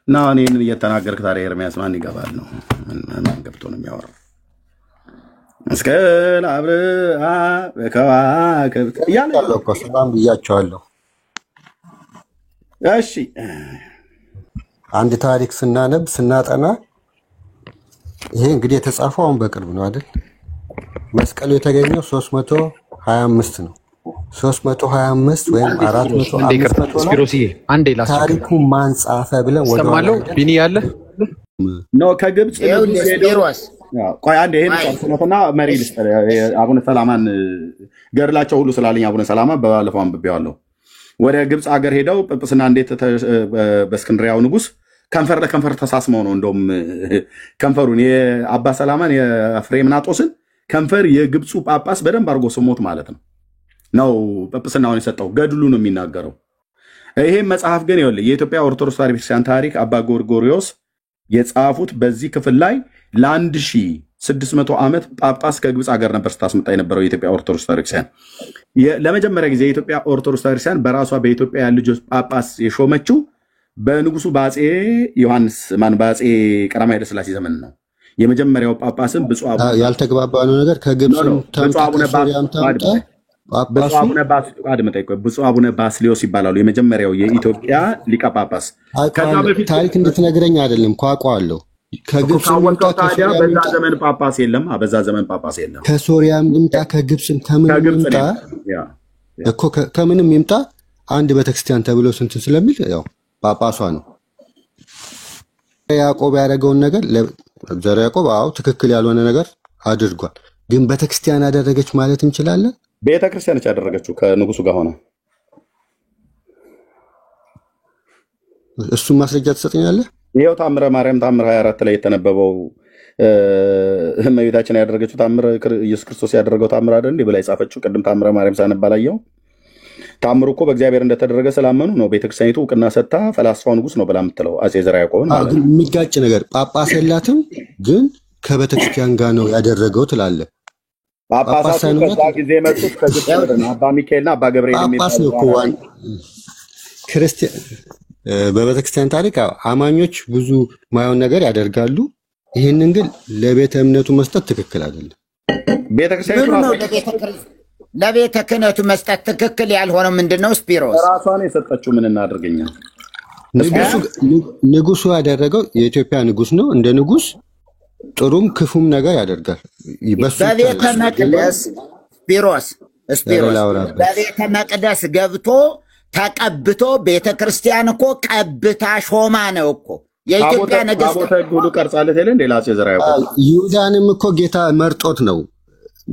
S1: እና እኔን እየተናገርክ ታዲያ ኤርሚያስ ማን ይገባል ነው? ማን ገብቶ ነው የሚያወራው? መስቀል አብርሃ በከዋክብት እያለ
S4: እኮ ሰላም ብያቸዋለሁ።
S1: እሺ
S4: አንድ ታሪክ ስናነብ ስናጠና ይሄ እንግዲህ የተጻፈው አሁን በቅርብ ነው አይደል? መስቀሉ የተገኘው 325 ነው። 325 ወይም 400 ታሪኩ ማን ጻፈ ብለን
S3: ወደማለው ቢኒ ያለ
S1: ነው ከግብጽ ቆይ አንዴ ይሄን ጻፈውና መሪ ልስጠር። አቡነ ሰላማን ገድላቸው ሁሉ ስላለኝ አቡነ ሰላማ በባለፈው አንብቤዋለሁ። ወደ ግብጽ ሀገር ሄደው ጵጵስና እንዴት በእስክንድሪያው ንጉስ ከንፈር ለከንፈር ተሳስመው ነው እንደውም ከንፈሩን የአባ ሰላማን የፍሬምናጦስን ከንፈር የግብፁ ጳጳስ በደንብ አድርጎ ስሞት ማለት ነው ጵጵስናውን የሰጠው ገድሉ ነው የሚናገረው። ይሄ መጽሐፍ ግን ይኸውልህ የኢትዮጵያ ኦርቶዶክስ ተዋሕዶ ቤተክርስቲያን ታሪክ አባ ጎርጎርዮስ የጻፉት በዚህ ክፍል ላይ ለ1600 ዓመት ጳጳስ ከግብፅ ሀገር ነበር ስታስመጣ የነበረው የኢትዮጵያ ኦርቶዶክስ ተዋሕዶ ቤተክርስቲያን። ለመጀመሪያ ጊዜ የኢትዮጵያ ኦርቶዶክስ ተዋሕዶ ቤተክርስቲያን በራሷ በኢትዮጵያ ልጆች ጳጳስ የሾመችው በንጉሱ በአፄ ዮሐንስ በአፄ ቀዳማዊ ኃይለ ሥላሴ ዘመን ነው። የመጀመሪያው ጳጳስም ብፁዕ
S4: ያልተግባባነው ነገር ከግብፅ
S1: ብፁዕ አቡነ ባስልዮስ ይባላሉ። የመጀመሪያው የኢትዮጵያ ሊቀ ጳጳስ። ከዛ በፊት
S4: ታሪክ እንድትነግረኝ አይደለም ቋቋለሁ። ከግብፅ
S1: በዛ ዘመን ጳጳስ የለም። በዛ ዘመን ጳጳስ የለም።
S4: ከሶሪያም ይምጣ ከግብፅም ከምንም ይምጣ እኮ ከምንም ይምጣ አንድ ቤተክርስቲያን ተብሎ ስንትን ስለሚል ያው ጳጳሷ ነው። ያዕቆብ ያደረገውን ነገር ዘርዓ ያዕቆብ ትክክል ያልሆነ ነገር አድርጓል። ግን ቤተክርስቲያን ያደረገች ማለት እንችላለን።
S1: ቤተክርስቲያኖች ያደረገችው ከንጉሱ ጋር ሆነ።
S4: እሱን ማስረጃ ትሰጠኛለህ?
S1: ይሄው ታምረ ማርያም ታምረ 24 ላይ የተነበበው እመቤታችን ያደረገችው ታምረ ኢየሱስ ክርስቶስ ያደረገው ታምረ አይደል እንዴ ብላ የጻፈችው ቅድም ታምረ ማርያም ሳነባላየው ታምሩ እኮ በእግዚአብሔር እንደተደረገ ስላመኑ ነው ቤተክርስቲያኒቱ እውቅና ሰጥታ ፈላስፋው ንጉስ ነው ብላ የምትለው አፄ ዘርዓ ያዕቆብን ማለት ነው።
S4: የሚጋጭ ነገር ጳጳስ የላትም ግን ከቤተክርስቲያን ጋር ነው ያደረገው ትላለህ።
S1: ጳጳሳቱ ከዛ ጊዜ የመጡት ከግብፅ ነው። አባ ሚካኤልና አባ ገብርኤል
S4: ጳጳስ ነው እኮ ክርስቲያን በቤተክርስቲያን ታሪክ አማኞች ብዙ ማየውን ነገር ያደርጋሉ። ይህንን ግን ለቤተ እምነቱ መስጠት ትክክል አይደለም።
S2: ለቤተ ክህነቱ መስጠት ትክክል ያልሆነው ምንድነው? ስፒሮስ
S1: ራሷን የሰጠችው ምን እናደርገኛል?
S4: ንጉሱ ያደረገው የኢትዮጵያ ንጉስ ነው። እንደ ንጉስ ጥሩም ክፉም ነገር ያደርጋል።
S2: በቤተ መቅደስ ስፒሮስ በቤተ መቅደስ ገብቶ ተቀብቶ ቤተ ክርስቲያን እኮ ቀብታ ሾማ ነው እኮ የኢትዮጵያ ነገስት
S1: ሁሉ ቀርጻለት አይደል? እንደ ላጼ ዘራ ያቆብ
S4: ይሁዳንም እኮ ጌታ መርጦት ነው።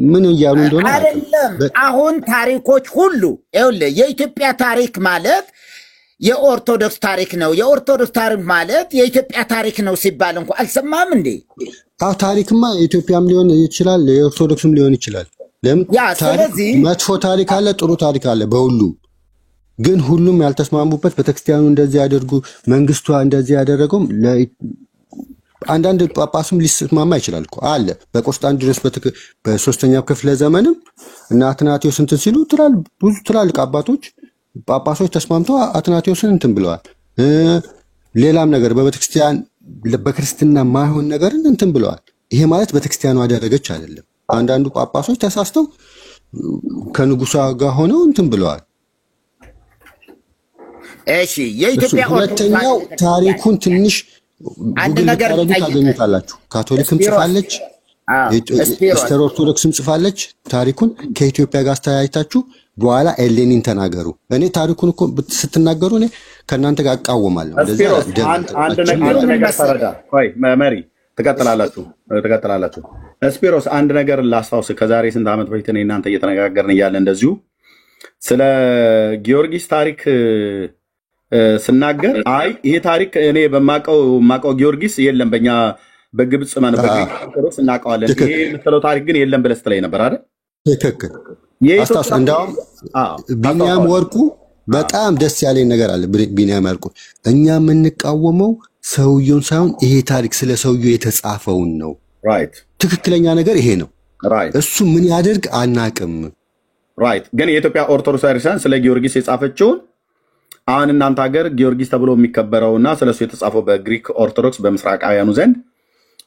S4: ምን እያሉ እንደሆነ
S2: አይደለም። አሁን ታሪኮች ሁሉ ይኸውልህ፣ የኢትዮጵያ ታሪክ ማለት የኦርቶዶክስ ታሪክ ነው። የኦርቶዶክስ ታሪክ ማለት የኢትዮጵያ ታሪክ ነው ሲባል እንኳ አልሰማም እንዴ?
S4: ታሪክማ የኢትዮጵያም ሊሆን ይችላል፣ የኦርቶዶክስም ሊሆን ይችላል። ለምን
S2: ስለዚህ
S4: መጥፎ ታሪክ አለ፣ ጥሩ ታሪክ አለ በሁሉም። ግን ሁሉም ያልተስማሙበት ቤተክርስቲያኑ እንደዚህ ያደርጉ መንግስቷ እንደዚህ ያደረገው አንዳንድ ጳጳስም ሊስማማ ይችላል እኮ አለ። በቆስጣንጢኖስ በሶስተኛው ክፍለ ዘመንም እና አትናቴዎስ እንትን ሲሉ ብዙ ትላልቅ አባቶች ጳጳሶች ተስማምተው አትናቴዎስን እንትን ብለዋል። ሌላም ነገር በቤተክርስቲያን በክርስትና ማይሆን ነገርን እንትን ብለዋል። ይሄ ማለት ቤተክርስቲያኑ አደረገች አይደለም። አንዳንዱ ጳጳሶች ተሳስተው ከንጉሷ ጋር ሆነው እንትን ብለዋል።
S2: እሺ የኢትዮጵያ
S4: ሁለተኛው ታሪኩን ትንሽ
S2: አንድ ነገር
S4: ታገኙታላችሁ። ካቶሊክም ጽፋለች፣ ኢስተር ኦርቶዶክስም ጽፋለች። ታሪኩን ከኢትዮጵያ ጋር አስተያይታችሁ በኋላ ኤሌኒን ተናገሩ። እኔ ታሪኩን እኮ ስትናገሩ እኔ ከእናንተ ጋር አቃወማለሁ።
S1: አንድ ነገር ተረዳ። ቆይ መሪ ትቀጥላላችሁ። ስፒሮስ አንድ ነገር ላስታውስ። ከዛሬ ስንት ዓመት በፊት እኔ እናንተ እየተነጋገርን እያለ እንደዚሁ ስለ ጊዮርጊስ ታሪክ ስናገር አይ ይሄ ታሪክ እኔ በማቀው ጊዮርጊስ የለም በእኛ በግብጽ ኦርቶዶክስ እናውቀዋለን፣ ይሄ የምትለው ታሪክ ግን የለም ብለህ ስትለኝ ነበር አይደል?
S4: ትክክል። እንዳውም ቢኒያም ወርቁ በጣም ደስ ያለኝ ነገር አለ። ቢኒያም ወርቁ እኛ የምንቃወመው ሰውየውን ሳይሆን ይሄ ታሪክ ስለ ሰውየው የተጻፈውን ነው። ትክክለኛ ነገር ይሄ ነው። እሱ ምን ያደርግ አናቅም።
S1: ግን የኢትዮጵያ ኦርቶዶክስ ቤተክርስቲያን ስለ ጊዮርጊስ የጻፈችውን አሁን እናንተ ሀገር ጊዮርጊስ ተብሎ የሚከበረውና ስለሱ የተጻፈው በግሪክ ኦርቶዶክስ በምስራቃውያኑ ዘንድ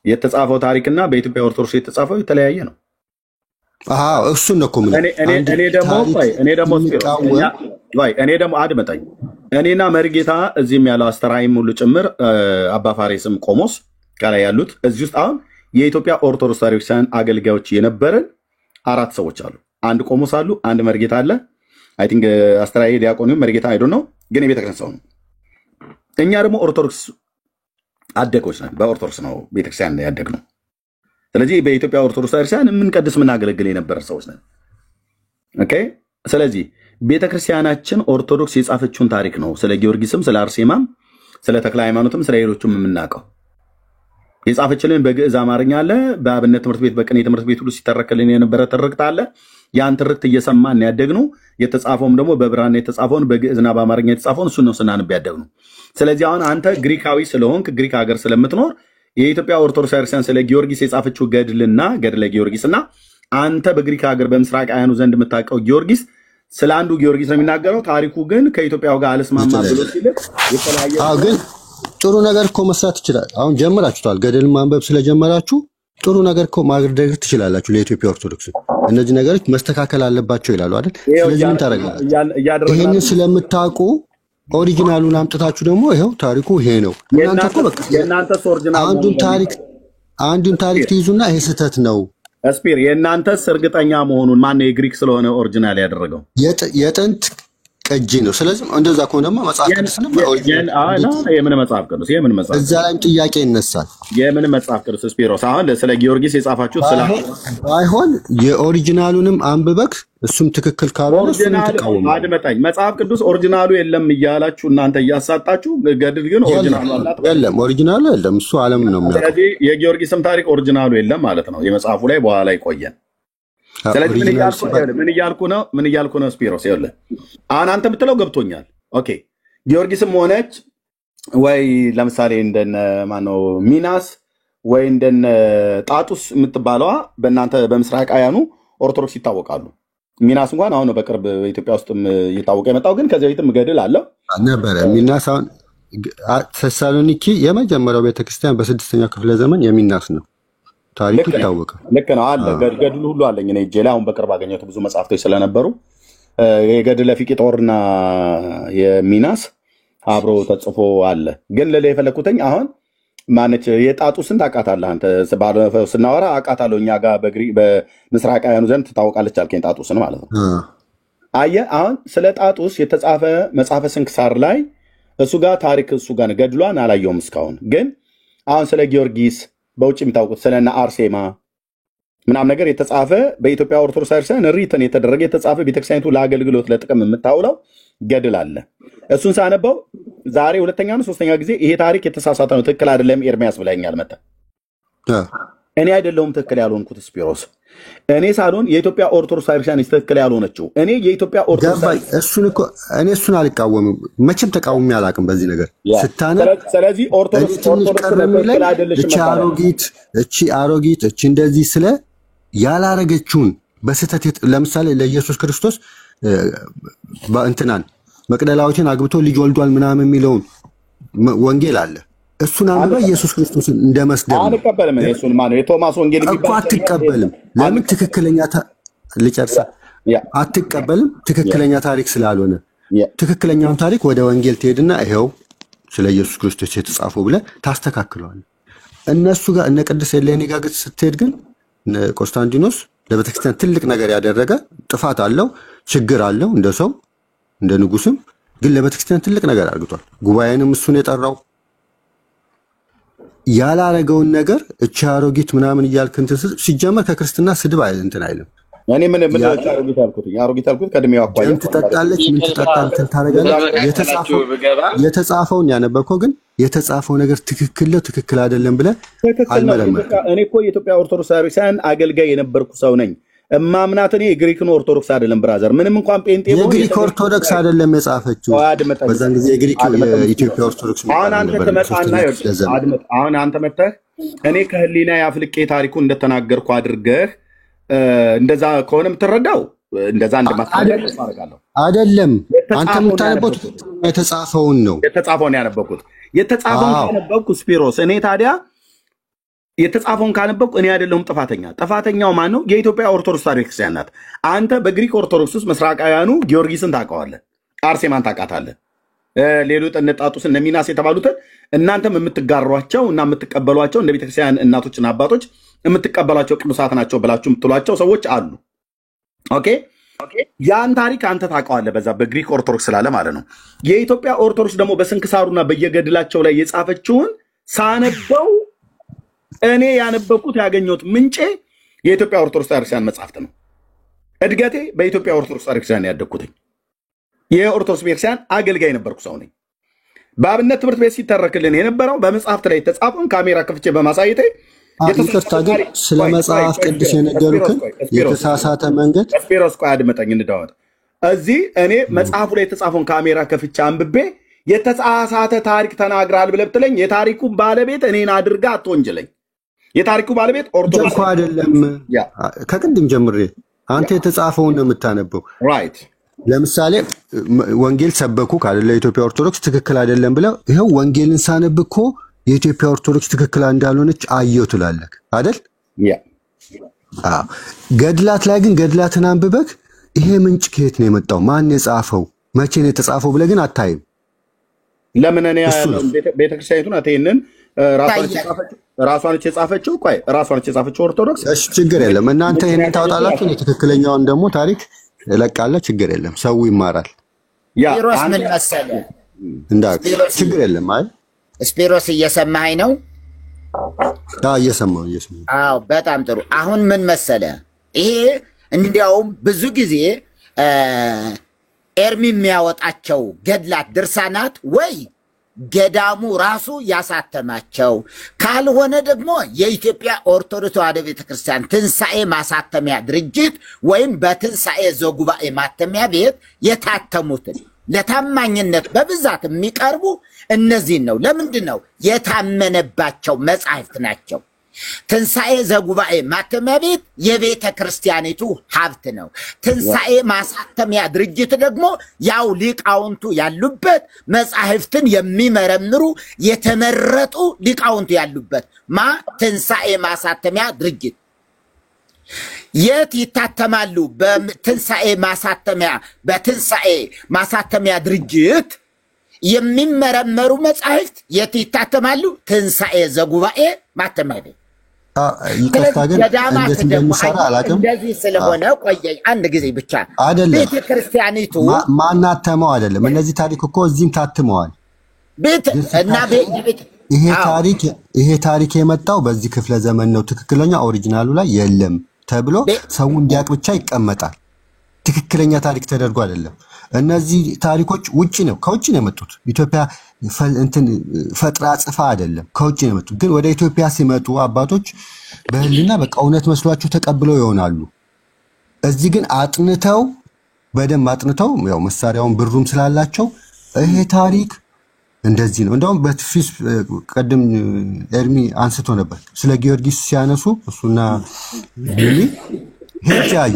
S1: የተጻፈው ታሪክና በኢትዮጵያ ኦርቶዶክስ የተጻፈው የተለያየ ነው።
S4: እሱን ነው እኮ
S1: እኔ ደግሞ አድመጠኝ። እኔና መርጌታ እዚህም ያለው አስተራይም ሁሉ ጭምር አባ ፋሬስም ቆሞስ ከላይ ያሉት እዚህ ውስጥ አሁን የኢትዮጵያ ኦርቶዶክስ ቤተክርስቲያን አገልጋዮች የነበረን 4 ሰዎች አሉ። አንድ ቆሞስ አሉ፣ አንድ መርጌታ አለ። አይ ቲንክ አስተራይ ዲያቆኒው መርጌታ አይዶ ነው፣ ግን የቤተክርስቲያን ሰው ነው። እኛ ደግሞ ኦርቶዶክስ አደጎች ነን። በኦርቶዶክስ ነው ቤተክርስቲያን ያደግነው። ስለዚህ በኢትዮጵያ ኦርቶዶክስ ቤተክርስቲያን የምንቀድስ የምናገለግል የነበረ ሰዎች ነን። ኦኬ። ስለዚህ ቤተክርስቲያናችን ኦርቶዶክስ የጻፈችውን ታሪክ ነው ስለ ጊዮርጊስም ስለ አርሴማም ስለ ተክለ ሃይማኖትም ስለ ሌሎችም የምናውቀው። የጻፈችልን በግዕዝ አማርኛ አለ። በአብነት ትምህርት ቤት በቅኔ ትምህርት ቤት ሁሉ ሲተረክልን የነበረ ትርክት አለ። ያን ትርክት እየሰማን ያደግነው። የተጻፈውም ደግሞ በብራና የተጻፈውን በግዕዝና በአማርኛ የተጻፈውን እሱን ነው ስናነብ ያደግነው። ስለዚህ አሁን አንተ ግሪካዊ ስለሆንክ ግሪክ ሀገር ስለምትኖር የኢትዮጵያ ኦርቶዶክስ ቤተክርስቲያን ስለ ጊዮርጊስ የጻፈችው ገድለ ጊዮርጊስና አንተ በግሪክ ሀገር በምስራቃውያኑ ዘንድ የምታውቀው ጊዮርጊስ ስለ አንዱ ጊዮርጊስ ነው የሚናገረው። ታሪኩ ግን ከኢትዮጵያው ጋር አልስማማ ብሎ ሲል የተለያየ
S4: ግን ጥሩ ነገር እኮ መስራት ይችላል። አሁን ጀምራችኋል። ገድል ማንበብ ስለጀመራችሁ ጥሩ ነገር እኮ ማድረግ ትችላላችሁ። ለኢትዮጵያ ኦርቶዶክስ እነዚህ ነገሮች መስተካከል አለባቸው ይላሉ አይደል? ስለዚህ ምን ታደርጋላችሁ? ይሄንን ስለምታውቁ ኦሪጂናሉን አምጥታችሁ ደግሞ ይሄው ታሪኩ ይሄ ነው። እናንተ እኮ በቃ
S1: የእናንተስ ኦሪጂናል
S4: አንዱን ታሪክ ትይዙና ይሄ ስህተት ነው።
S1: ስፒር የእናንተስ እርግጠኛ መሆኑን ማነው የግሪክ ስለሆነ ኦሪጂናል ያደረገው?
S4: የጥንት ቅጂ ነው። ስለዚህ እንደዛ ከሆነማ መጽሐፍ ቅዱስ ነው
S1: የምን መጽሐፍ ቅዱስ የምን መጽሐፍ
S4: እዛ ላይም ጥያቄ ይነሳል።
S1: የምን መጽሐፍ ቅዱስ ስፒሮስ አሁን ስለ ጊዮርጊስ የጻፋችሁ
S4: ባይሆን የኦሪጂናሉንም አንብበክ እሱም ትክክል ካልሆነ እሱም ተቃወሙ።
S1: አድመጣኝ። መጽሐፍ ቅዱስ ኦሪጂናሉ የለም እያላችሁ እናንተ እያሳጣችሁ፣ ገድል ግን ኦሪጂናሉ አላት።
S4: የለም ኦሪጂናሉ የለም፣ እሱ ዓለም ነው የሚያውቀው።
S1: ስለዚህ የጊዮርጊስም ታሪክ ኦሪጂናሉ የለም ማለት ነው። የመጽሐፉ ላይ በኋላ ይቆየን። ስለዚህ ምን እያልኩ ነው ስፒሮስ? ይኸውልህ አሁን አንተ የምትለው ገብቶኛል። ኦኬ ጊዮርጊስም ሆነች ወይ ለምሳሌ እንደነ ማነው ሚናስ ወይ እንደነ ጣጡስ የምትባለዋ በእናንተ በምስራቃውያኑ ኦርቶዶክስ ይታወቃሉ። ሚናስ እንኳን አሁን በቅርብ በኢትዮጵያ ውስጥ እየታወቀ የመጣው ግን ከዚህ በፊትም ገድል አለው
S4: ነበረ። ሚናስ አሁን ተሳሎኒኪ የመጀመሪያው ቤተክርስቲያን በ6ኛው ክፍለ ዘመን የሚናስ ነው። ታሪኩ ይታወቃል።
S1: ልክ ነው አለ ገድሉ ሁሉ አለኝ እኔ እጄ ላይ አሁን በቅርብ አገኘሁት ብዙ መጽሐፍቶች ስለነበሩ የገድለ ፊቅጦርና የሚናስ አብሮ ተጽፎ አለ። ግን ለለ የፈለኩትኝ አሁን ማነች የጣጡስን ታውቃታለህ አንተ ባለፈው ስናወራ አውቃታለሁ እኛ ጋር በምስራቃውያኑ ዘንድ ትታወቃለች አልከኝ ጣጡስን ማለት ነው። አየህ አሁን ስለ ጣጡስ የተጻፈ መጽሐፈ ስንክሳር ላይ እሱ ጋር ታሪክ እሱ ጋር ገድሏን አላየውም እስካሁን። ግን አሁን ስለ ጊዮርጊስ በውጭ የሚታወቁት ስለና አርሴማ ምናምን ነገር የተጻፈ በኢትዮጵያ ኦርቶዶክስ ክርስቲያን ሪትን የተደረገ የተጻፈ ቤተክርስቲያኒቱ ለአገልግሎት ለጥቅም የምታውለው ገድል አለ። እሱን ሳነበው ዛሬ ሁለተኛ ነው ሶስተኛ ጊዜ ይሄ ታሪክ የተሳሳተ ነው ትክክል አይደለም ኤርሚያስ ብለኛል መጣ። እኔ አይደለሁም ትክክል ያልሆንኩት ስፒሮስ እኔ ሳልሆን የኢትዮጵያ ኦርቶዶክስ ክርስቲያን ትክክል ያልሆነችው እኔ የኢትዮጵያ ኦርቶዶክስ
S4: እሱን እኮ እኔ እሱን አልቃወምም መቼም ተቃውሜ አላውቅም በዚህ ነገር ስታነ።
S1: ስለዚህ ኦርቶዶክስ ትክክል አይደለችም
S4: እቺ አሮጊት እቺ እንደዚህ ስለ ያላረገችውን በስተት ለምሳሌ ለኢየሱስ ክርስቶስ በእንትናን መቅደላዊትን አግብቶ ልጅ ወልዷል ምናምን የሚለውን ወንጌል አለ። እሱን አንበባ ኢየሱስ ክርስቶስን እንደመስደብ
S1: አንቀበልም። እሱን ማነው የቶማስ ወንጌል
S4: የሚባል አትቀበልም። ለምን ትክክለኛ ልጨርሳ አትቀበልም። ትክክለኛ ታሪክ ስላልሆነ ትክክለኛውን ታሪክ ወደ ወንጌል ትሄድና ይሄው ስለ ኢየሱስ ክርስቶስ የተጻፈው ብለህ ታስተካክለዋለህ። እነሱ ጋር እነ ቅድስት ኤሌኒ ጋር ስትሄድ ግን ቆስጣንቲኖስ ለቤተክርስቲያን ትልቅ ነገር ያደረገ ጥፋት አለው ችግር አለው እንደ ሰው እንደ ንጉስም ግን ለቤተክርስቲያን ትልቅ ነገር አድርጓል። ጉባኤንም እሱን የጠራው ያላረገውን ነገር እቺ አሮጊት ምናምን እያልክ እንትን ሲጀመር ከክርስትና ስድብ አይደል እንትን አይልም።
S1: እኔ ምን አሮጊት አልኩት ከእድሜው አኳያ
S4: ምን ትጠጣለች ምን ትጠጣለች ታረጋለች። የተጻፈውን ያነበብከው ግን የተጻፈው ነገር ትክክል ነው ትክክል አይደለም ብለህ አልመረመርክም።
S1: እኔ እኮ የኢትዮጵያ ኦርቶዶክስ ክርስቲያን አገልጋይ የነበርኩ ሰው ነኝ። እማምናት እኔ የግሪክን ኦርቶዶክስ አይደለም ብራዘር ምንም እንኳን ጴንጤ ነው
S4: የግሪክ ኦርቶዶክስ አይደለም የጻፈችው በዛን ጊዜ የግሪክ የኢትዮጵያ ኦርቶዶክስ ነው።
S1: አሁን አንተ መተህ እኔ ከህሊና ያፍልቄ ታሪኩ እንደተናገርኩ አድርገህ እንደዛ ከሆነ የምትረዳው እንደዛ እንደማታደርግ አደርጋለሁ
S4: አይደለም። አንተ የምታነበው የተጻፈውን ነው
S1: የተጻፈውን ያነበብኩት የተጻፈውን ያነበብኩ ስፒሮስ እኔ ታዲያ የተጻፈውን ካነበብኩ እኔ አይደለሁም ጥፋተኛ። ጥፋተኛው ማን ነው? የኢትዮጵያ ኦርቶዶክስ ክርስቲያን ናት። አንተ በግሪክ ኦርቶዶክስ ውስጥ ምስራቃውያኑ ጊዮርጊስን ታውቀዋለህ፣ አርሴማን ታውቃታለህ፣ ሌሎች እነ ጣጡስ እነ ሚናስ የተባሉትን እናንተም የምትጋሯቸው እና የምትቀበሏቸው እንደ ቤተክርስቲያን እናቶችና አባቶች የምትቀበሏቸው ቅዱሳት ናቸው ብላችሁ የምትሏቸው ሰዎች አሉ። ኦኬ ያን ታሪክ አንተ ታውቀዋለህ በዛ በግሪክ ኦርቶዶክስ ስላለ ማለት ነው። የኢትዮጵያ ኦርቶዶክስ ደግሞ በስንክሳሩና በየገድላቸው ላይ የጻፈችውን ሳነበው እኔ ያነበብኩት ያገኘሁት ምንጬ የኢትዮጵያ ኦርቶዶክስ ክርስቲያን መጽሐፍት ነው። እድገቴ በኢትዮጵያ ኦርቶዶክስ ክርስቲያን ያደግኩትኝ የኦርቶዶክስ ቤተክርስቲያን አገልጋይ ነበርኩ ሰው ነኝ። በአብነት ትምህርት ቤት ሲተረክልን የነበረው በመጽሐፍት ላይ የተጻፈውን ካሜራ ከፍቼ በማሳየቴ
S4: ይቅርታ ግን ስለ መጽሐፍ ቅዱስ የነገሩትን የተሳሳተ መንገድ
S1: ስፒሮስ ቆይ አድመጠኝ እንዳወጥ እዚህ እኔ መጽሐፉ ላይ የተጻፈውን ካሜራ ከፍቼ አንብቤ የተሳሳተ ታሪክ ተናግራል ብለህ ብትለኝ የታሪኩ ባለቤት እኔን አድርጋ አትወንጅለኝ። የታሪኩ ባለቤት ኦርቶዶክስ
S4: አይደለም። ከቅድም ጀምሬ አንተ የተጻፈውን ነው የምታነበው።
S1: ራይት
S4: ለምሳሌ ወንጌል ሰበኩ ካለ ለኢትዮጵያ ኦርቶዶክስ ትክክል አይደለም ብለው ይሄው ወንጌልን ሳነብ እኮ የኢትዮጵያ ኦርቶዶክስ ትክክል እንዳልሆነች አየው ትላለህ አይደል? ገድላት ላይ ግን ገድላትን አንብበክ ይሄ ምንጭ ከየት ነው የመጣው ማን የጻፈው መቼ ነው የተጻፈው ብለህ ግን አታይም።
S1: ለምን እኔ ቤተክርስቲያኒቱን አትይንን ራሷን የጻፈችው ቆይ ራሷን የጻፈችው ኦርቶዶክስ
S4: እሺ ችግር የለም። እናንተ ይሄንን ታውጣላችሁ ትክክለኛውን ደግሞ ታሪክ ለቃለ ችግር የለም ሰው ይማራል።
S2: ስፒሮስ ምን መሰለህ
S4: ችግር የለም አይደል?
S2: ስፒሮስ እየሰማኸኝ ነው?
S4: እየሰማሁ።
S2: አዎ በጣም ጥሩ። አሁን ምን መሰለህ ይሄ እንዲያውም ብዙ ጊዜ ኤርሚ የሚያወጣቸው ገድላት ድርሳናት ወይ ገዳሙ ራሱ ያሳተማቸው ካልሆነ ደግሞ የኢትዮጵያ ኦርቶዶክስ ተዋሕዶ ቤተክርስቲያን ትንሣኤ ማሳተሚያ ድርጅት ወይም በትንሣኤ ዘጉባኤ ማተሚያ ቤት የታተሙትን ለታማኝነት በብዛት የሚቀርቡ እነዚህን ነው። ለምንድን ነው? የታመነባቸው መጻሕፍት ናቸው። ትንሣኤ ዘጉባኤ ማተሚያ ቤት የቤተ ክርስቲያኒቱ ሀብት ነው። ትንሣኤ ማሳተሚያ ድርጅት ደግሞ ያው ሊቃውንቱ ያሉበት መጻሕፍትን የሚመረምሩ የተመረጡ ሊቃውንቱ ያሉበት ትንሣኤ ማሳተሚያ ድርጅት። የት ይታተማሉ? በትንሣኤ ማሳተሚያ ድርጅት የሚመረመሩ መጻሕፍት የት ይታተማሉ? ትንሣኤ ዘጉባኤ ማተሚያ ቤት።
S4: ይቅርታ ግን እንዴት እንደሚሰራ አላውቅም።
S2: እንደዚህ ስለሆነ ቆየኝ አንድ ጊዜ ብቻ
S4: አይደለም
S2: ቤተ ክርስቲያኒቱ
S4: ማናተመው አይደለም። እነዚህ ታሪክ እኮ እዚህም ታትመዋል። ይሄ ታሪክ የመጣው በዚህ ክፍለ ዘመን ነው። ትክክለኛ ኦሪጂናሉ ላይ የለም ተብሎ ሰው እንዲያቅ ብቻ ይቀመጣል። ትክክለኛ ታሪክ ተደርጎ አይደለም። እነዚህ ታሪኮች ከውጭ ነው የመጡት። ኢትዮጵያ ፈጥራ ጽፋ አይደለም፣ ከውጭ ነው የመጡት። ግን ወደ ኢትዮጵያ ሲመጡ አባቶች በህልና በቃ እውነት መስሏቸው ተቀብለው ይሆናሉ። እዚህ ግን በደንብ አጥንተው ያው መሳሪያውን ብሩም ስላላቸው ይሄ ታሪክ እንደዚህ ነው። እንደውም በፊስ ቀደም ኤርሚ አንስቶ ነበር ስለ ጊዮርጊስ ሲያነሱ እሱና ቢኒ ሄጃይ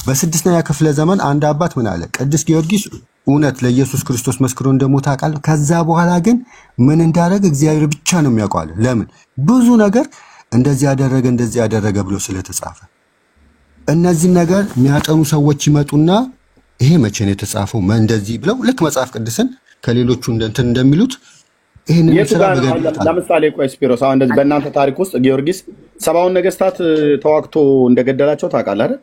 S4: በ6ኛ ክፍለ ዘመን አንድ አባት ምን አለ? ቅዱስ ጊዮርጊስ እውነት ለኢየሱስ ክርስቶስ መስክሮ እንደሞተ አውቃለሁ። ከዛ በኋላ ግን ምን እንዳደረገ እግዚአብሔር ብቻ ነው የሚያውቀው። ለምን ብዙ ነገር እንደዚህ ያደረገ ብሎ ስለተጻፈ እነዚህ ነገር የሚያጠኑ ሰዎች ይመጡና ይሄ መቼ ነው የተጻፈው እንደዚህ ብለው ልክ መጽሐፍ ቅዱስን ከሌሎቹ እንደሚሉት ይሄንን ስራ
S1: ለምሳሌ ቆይ ስፒሮስ አሁን እንደዚህ በእናንተ ታሪክ ውስጥ ጊዮርጊስ 70 ነገስታት ተዋግቶ እንደገደላቸው ታውቃለህ አይደል?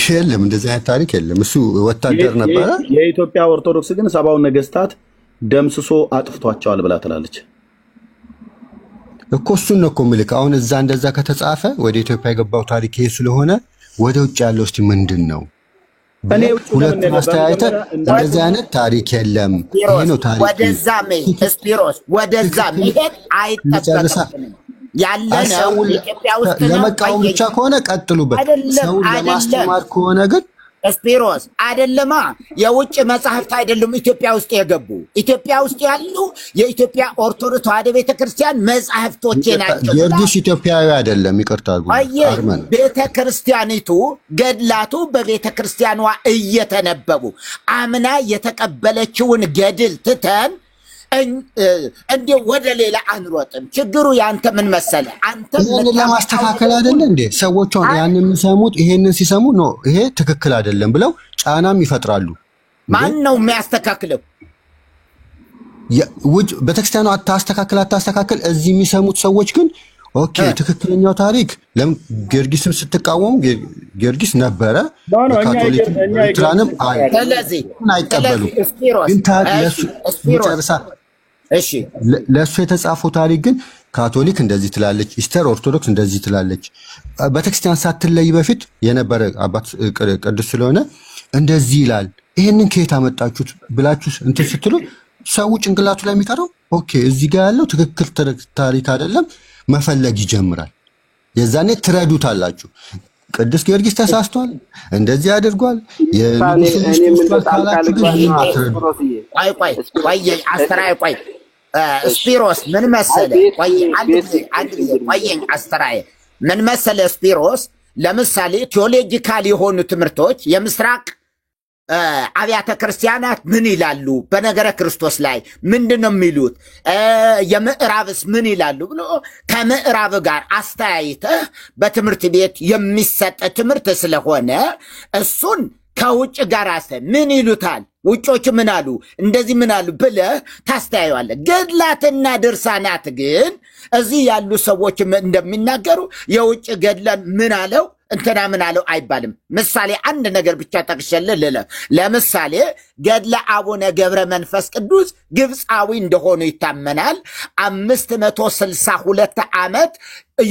S4: የለም እንደዚህ አይነት ታሪክ የለም። እሱ ወታደር ነበረ።
S1: የኢትዮጵያ ኦርቶዶክስ ግን 70 ነገስታት ደምስሶ አጥፍቷቸዋል ብላ ትላለች
S4: እኮ። እሱን ነው እኮ ምልክ አሁን እዛ እንደዛ ከተጻፈ ወደ ኢትዮጵያ የገባው ታሪክ ይሄ ስለሆነ ወደ ውጭ ያለው እስቲ ምንድነው? ሁለት ማስተያየት እንደዚህ አይነት ታሪክ የለም። ይሄ ነው ታሪክ።
S2: ወደዛ መሄድ አይጠበቅም። ያለነው ኢትዮጵያ ውስጥ
S4: ለመቃወም ብቻ ከሆነ ቀጥሉበት። ሰው ለማስተማር ከሆነ ግን
S2: ስፒሮስ አይደለማ። የውጭ መጽሐፍት አይደሉም ኢትዮጵያ ውስጥ የገቡ። ኢትዮጵያ ውስጥ ያሉ የኢትዮጵያ ኦርቶዶክስ ተዋሕዶ ቤተክርስቲያን መጽሐፍቶች ናቸው።
S4: ጊዮርጊስ ኢትዮጵያዊ አይደለም፣ ይቅርታ አድርጉ።
S2: ቤተክርስቲያኒቱ ገድላቱ በቤተክርስቲያኗ እየተነበቡ አምና የተቀበለችውን ገድል ትተን እንዴ ወደ ሌላ አንሮጥም። ችግሩ ያንተ ምን መሰለ? አንተ
S4: ለማስተካከል አይደለ እንዴ? ሰዎች ያን የሚሰሙት ይሄንን ሲሰሙ ነው ይሄ ትክክል አይደለም ብለው ጫናም ይፈጥራሉ።
S2: ማን ነው የሚያስተካክለው?
S4: ቤተክርስቲያኑ አታስተካክል። እዚህ የሚሰሙት ሰዎች ግን ኦኬ ትክክለኛው ታሪክ ለምን ጊዮርጊስም ስትቃወሙ ጊዮርጊስ ነበረ ካቶሊክ ትራንም አይቀበሉ ግን መጨረሻ
S2: እሺ
S4: ለሱ የተጻፈው ታሪክ ግን ካቶሊክ እንደዚህ ትላለች፣ ኢስተር ኦርቶዶክስ እንደዚህ ትላለች። ቤተክርስቲያን ሳትለይ በፊት የነበረ አባት ቅዱስ ስለሆነ እንደዚህ ይላል። ይሄንን ከየት አመጣችሁት ብላችሁ እንትን ስትሉ ሰው ጭንቅላቱ ላይ የሚቀረው ኦኬ እዚህ ጋር ያለው ትክክል ታሪክ አይደለም መፈለግ ይጀምራል። የዛኔ ትረዱታላችሁ። ቅዱስ ጊዮርጊስ ተሳስቷል፣ እንደዚህ አድርጓል፣
S2: ቆይ ስፒሮስ ምን መሰለ? ምን መሰለ ስፒሮስ፣ ለምሳሌ ቴዎሎጂካል የሆኑ ትምህርቶች የምስራቅ አብያተ ክርስቲያናት ምን ይላሉ? በነገረ ክርስቶስ ላይ ምንድነው የሚሉት? የምዕራብስ ምን ይላሉ ብሎ ከምዕራብ ጋር አስተያይተህ በትምህርት ቤት የሚሰጥ ትምህርት ስለሆነ እሱን ከውጭ ጋር ምን ይሉታል? ውጮች ምን አሉ? እንደዚህ ምን አሉ ብለህ ታስተያየዋለህ። ገድላትና ድርሳናት ግን እዚህ ያሉ ሰዎች እንደሚናገሩ የውጭ ገድለን ምን አለው እንትና ምን አለው አይባልም። ምሳሌ አንድ ነገር ብቻ ጠቅሼልህ ልለፍ። ለምሳሌ ገድለ አቡነ ገብረ መንፈስ ቅዱስ ግብፃዊ እንደሆኑ ይታመናል። 562 ዓመት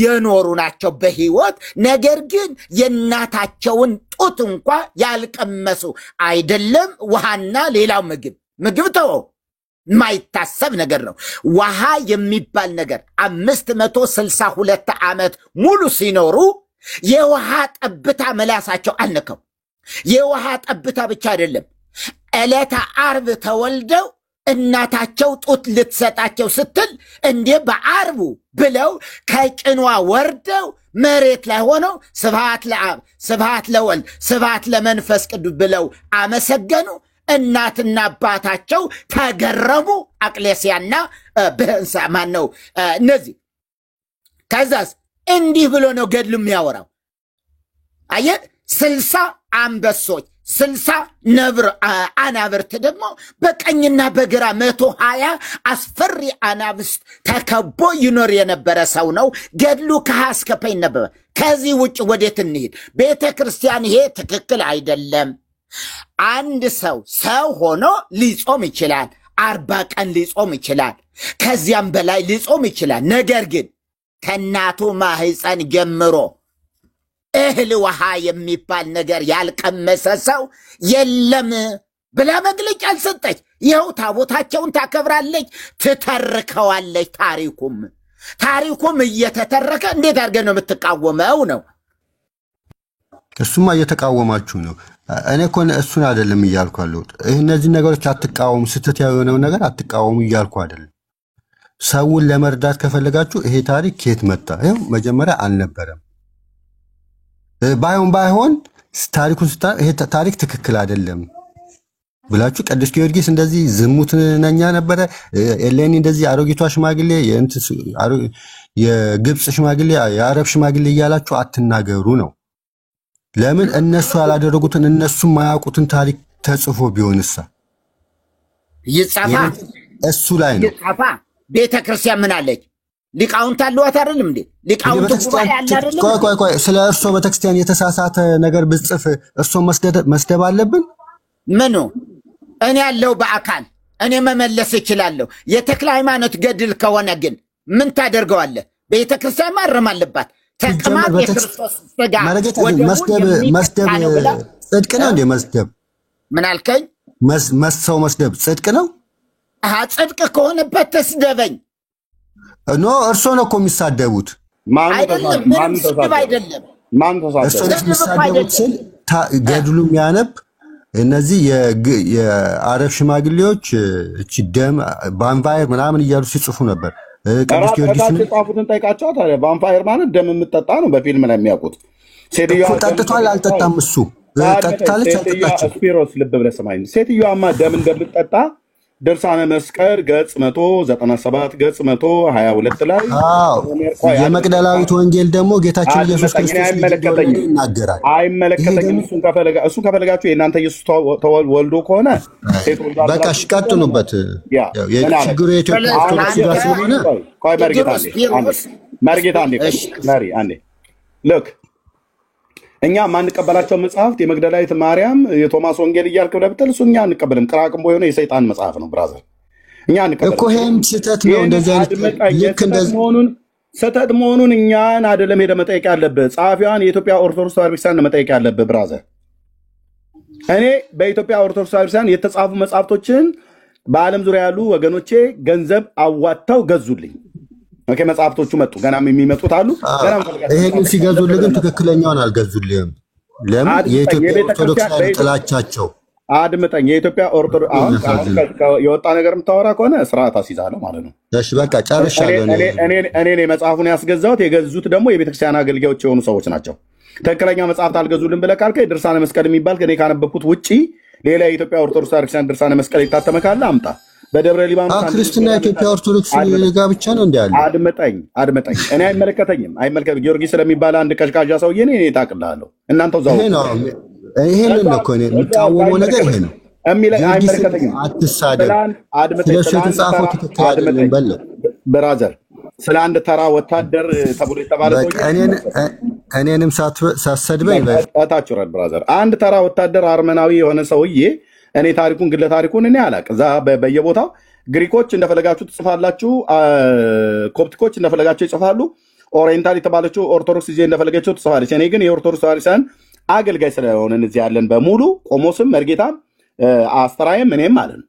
S2: የኖሩ ናቸው በህይወት። ነገር ግን የእናታቸውን ጡት እንኳ ያልቀመሱ አይደለም ውሃና ሌላው ምግብ ተወው፣ የማይታሰብ ነገር ነው። ውሃ የሚባል ነገር 562 ዓመት ሙሉ ሲኖሩ የውሃ ጠብታ መላሳቸው አልነካው። የውሃ ጠብታ ብቻ አይደለም፣ ዕለተ ዓርብ ተወልደው እናታቸው ጡት ልትሰጣቸው ስትል እንዴ በአርቡ ብለው ከጭኗ ወርደው መሬት ላይ ሆነው ስብሐት ለአብ ስብሐት ለወልድ ስብሐት ለመንፈስ ቅዱስ ብለው አመሰገኑ። እናትና አባታቸው ተገረሙ። አቅሌስያና ብህንሳ ማን ነው እነዚህ። ከዛስ እንዲህ ብሎ ነው ገድሉ የሚያወራው። አየህ 60 አንበሶች 60 ነብር አናብርት ደግሞ በቀኝና በግራ 120 አስፈሪ አናብስት ተከቦ ይኖር የነበረ ሰው ነው። ገድሉ ከሀ እስከ ፐ ነበረ። ከዚህ ውጭ ወዴት እንሂድ? ቤተ ክርስቲያን ይሄ ትክክል አይደለም። አንድ ሰው ሆኖ ሊጾም ይችላል። 40 ቀን ሊጾም ይችላል። ከዚያም በላይ ሊጾም ይችላል። ነገር ግን ከእናቱ ማህፀን ጀምሮ እህል ውሃ የሚባል ነገር ያልቀመሰ ሰው የለም ብላ መግለጫ አልሰጠች። ይኸው ታቦታቸውን ታከብራለች፣ ትተርከዋለች። ታሪኩም እየተተረከ እንዴት አድርገን ነው የምትቃወመው ነው?
S4: እሱማ እየተቃወማችሁ ነው። እኔ እኮ እሱን አይደለም እያልኩ አለሁት። እነዚህ ነገሮች አትቃወሙ፣ ስህተት የሆነው ነገር አትቃወሙ እያልኩ አይደለም። ሰውን ለመርዳት ከፈለጋችሁ ይሄ ታሪክ ከየት መጣ? ይኸው መጀመሪያ አልነበረም። ባይሆን ታሪኩን ይሄ ታሪክ ትክክል አይደለም ብላችሁ ቅዱስ ጊዮርጊስ እንደዚህ ዝሙተኛ ነበረ፣ ኤሌኒ እንደዚህ አሮጊቷ ሽማግሌ፣ የግብፅ ሽማግሌ፣ የአረብ ሽማግሌ እያላችሁ አትናገሩ ነው። ለምን እነሱ ያላደረጉትን እነሱ ማያውቁትን ታሪክ ተጽፎ ቢሆንሳ
S2: ይጻፋ።
S4: እሱ ላይ ነው
S2: ይጻፋ። ቤተ ክርስቲያን ምን አለች? ሊቃውንት አለዋት አይደለም እንዴ? ሊቃውንት ጉባኤ አለ አይደለም?
S4: ቆይ ስለ እርሶ ቤተክርስቲያን የተሳሳተ ነገር ብጽፍ እርሶ መስደብ አለብን?
S2: ምኑ? እኔ ያለው በአካል እኔ መመለስ እችላለሁ። የተክለ ሃይማኖት ገድል ከሆነ ግን ምን ታደርገዋለህ? ቤተ ክርስቲያን ማረም አለባት። ተቅማጥ የክርስቶስ ሥጋ
S4: መስደብ ጽድቅ ነው እንዴ? መስደብ
S2: ምን አልከኝ?
S4: ሰው መስደብ ጽድቅ ነው?
S2: ጽድቅ ከሆነበት ተስደበኝ።
S4: ኖ እርሶ ነው እኮ የሚሳደቡት።
S2: አይደለም ምንም ስድብ አይደለም።
S4: እርሶ ነው የሚሳደቡት ስል ገድሉ የሚያነብ እነዚህ የአረብ ሽማግሌዎች እቺ ደም ቫምፓየር ምናምን እያሉ ሲጽፉ ነበር። ቅዱስ ጊዮርጊስ
S1: ነው ጻፉትን ጠይቃቸው። ታዲያ ቫምፓየር ማለት ደም የምትጠጣ ነው። በፊልም ላይ የሚያውቁት ሴትዮዋ
S4: ጠጥቷል አልጠጣም? እሱ ጠጥታለች አልጠጣችም?
S1: ስፒሮስ ልብ ብለህ ስማኝ። ሴትዮዋማ ደም እንደምትጠጣ ድርሳነ መስቀል ገጽ 197 ገጽ 122 ላይ
S4: የመቅደላዊት ወንጌል ደግሞ ጌታችን ኢየሱስ ክርስቶስ ይናገራል።
S1: አይመለከተኝም። እሱን ከፈለጋችሁ የእናንተ ኢየሱስ ወልዶ ከሆነ
S4: በቃ እሺ ቀጥሉበት። ችግሩ የኢትዮጵያ ኦርቶዶክስ ጋር ስለሆነ
S1: ቆይ መርጌታ አንዴ ልክ እኛ ማንቀበላቸው መጽሐፍት የመግደላዊት ማርያም የቶማስ ወንጌል እያልክ ብለህ እሱ እኛ አንቀበልም። ቅራቅንቦ የሆነ የሰይጣን መጽሐፍ ነው ብራዘር። እኛ አንቀበልም
S4: እኮ ይሄም ስህተት ነው። እንደዚህ አይነት ልክ እንደዚህ
S1: ስህተት መሆኑን እኛን አይደለም ሄደህ መጠየቅ ያለብህ፣ ጸሐፊዋን የኢትዮጵያ ኦርቶዶክስ ተዋሕዶ ቤተክርስቲያን መጠየቅ ያለብህ ብራዘር። እኔ በኢትዮጵያ ኦርቶዶክስ ተዋሕዶ ቤተክርስቲያን የተጻፉ መጽሐፍቶችን በዓለም ዙሪያ ያሉ ወገኖቼ ገንዘብ አዋጥተው ገዙልኝ። ኦኬ መጽሐፍቶቹ መጡ፣ ገናም የሚመጡት አሉ።
S4: ይሄን ሲገዙልህ ግን ትክክለኛውን አልገዙልህም። ለምን? የኢትዮጵያ ኦርቶዶክስ ላይ ጥላቻቸው።
S1: አድምጠኝ። የኢትዮጵያ ኦርቶዶክስ አሁን የወጣ ነገር የምታወራ ከሆነ ስርዓት አስይዛለሁ ማለት ነው።
S4: እሺ በቃ ጨርሻለሁ።
S1: እኔ መጽሐፉን ያስገዛሁት፣ የገዙት ደግሞ የቤተክርስቲያን አገልጋዮች የሆኑ ሰዎች ናቸው። ትክክለኛ መጽሐፍት አልገዙልን ብለህ ካልከኝ ድርሳነ መስቀል የሚባል ከኔ ካነበብኩት ውጪ ሌላ የኢትዮጵያ ኦርቶዶክስ ቤተክርስቲያን ድርሳነ መስቀል የታተመ ካለ አምጣ። በደብረ ሊባኖስ
S4: ክርስትና የኢትዮጵያ ኦርቶዶክስ ጋር ብቻ ነው እንዴ ያለው?
S1: አድምጠኝ። እኔ አይመለከተኝም። ጊዮርጊስ ስለሚባል አንድ ቀዥቃዣ ሰውዬ እኔ ታውቅልሃለሁ። እናንተው ዛው
S4: ይሄንን ነው እኮ እኔ የምቃወመው ነገር ይሄ ነው።
S1: አይመለከተኝም።
S4: አትሳደብ። ስለሱ የተጻፈው ትክክል አይደለም በለው
S1: ብራዘር። ስለ አንድ ተራ ወታደር ተብሎ የተባለ
S4: እኔንም ሳትሰድበኝ
S1: እታችሁ ረድ ብራዘር። አንድ ተራ ወታደር አርመናዊ የሆነ ሰውዬ እኔ ታሪኩን ግለ ታሪኩን እኔ አላቅ። እዛ በየቦታው ግሪኮች እንደፈለጋችሁ ትጽፋላችሁ፣ ኮፕቲኮች እንደፈለጋቸው ይጽፋሉ፣ ኦሪየንታል የተባለችው ኦርቶዶክስ ጊዜ እንደፈለገችው ትጽፋለች። እኔ ግን የኦርቶዶክስ ተዋሕዶን አገልጋይ ስለሆነን እዚህ ያለን በሙሉ ቆሞስም መርጌታም አስተራይም እኔም ማለት ነው።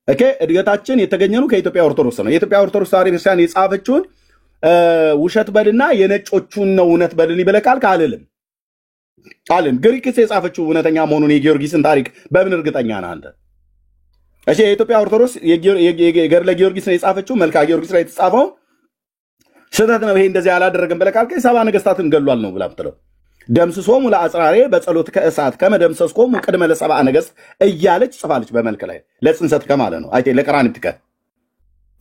S1: ኦኬ እድገታችን የተገኘነው ከኢትዮጵያ ኦርቶዶክስ ነው። የኢትዮጵያ ኦርቶዶክስ ተዋሕዶ ቤተክርስቲያን የጻፈችውን ውሸት በልና የነጮቹን ነው እውነት በልን ይበለቃል ካልልም አለን። ግሪክስ የጻፈችው እውነተኛ መሆኑን የጊዮርጊስን ታሪክ በምን እርግጠኛ ነህ አንተ? እሺ የኢትዮጵያ ኦርቶዶክስ የገድለ ጊዮርጊስ ነው የጻፈችው፣ መልክዓ ጊዮርጊስ ላይ የተጻፈው ስህተት ነው፣ ይሄ እንደዚህ አላደረገም ብለህ ካልከኝ 70 ነገስታትን ገሏል ነው ብላ ብትለው ደምስሶሙ ለአጽራሬ በጸሎት ከእሳት ከመደምሰስኮሙ ቅድመ ለ70 ነገስት እያለች ጽፋለች። በመልክ ላይ ለጽንሰት ከማለት ነው አይቴ ለቀራንብት ከ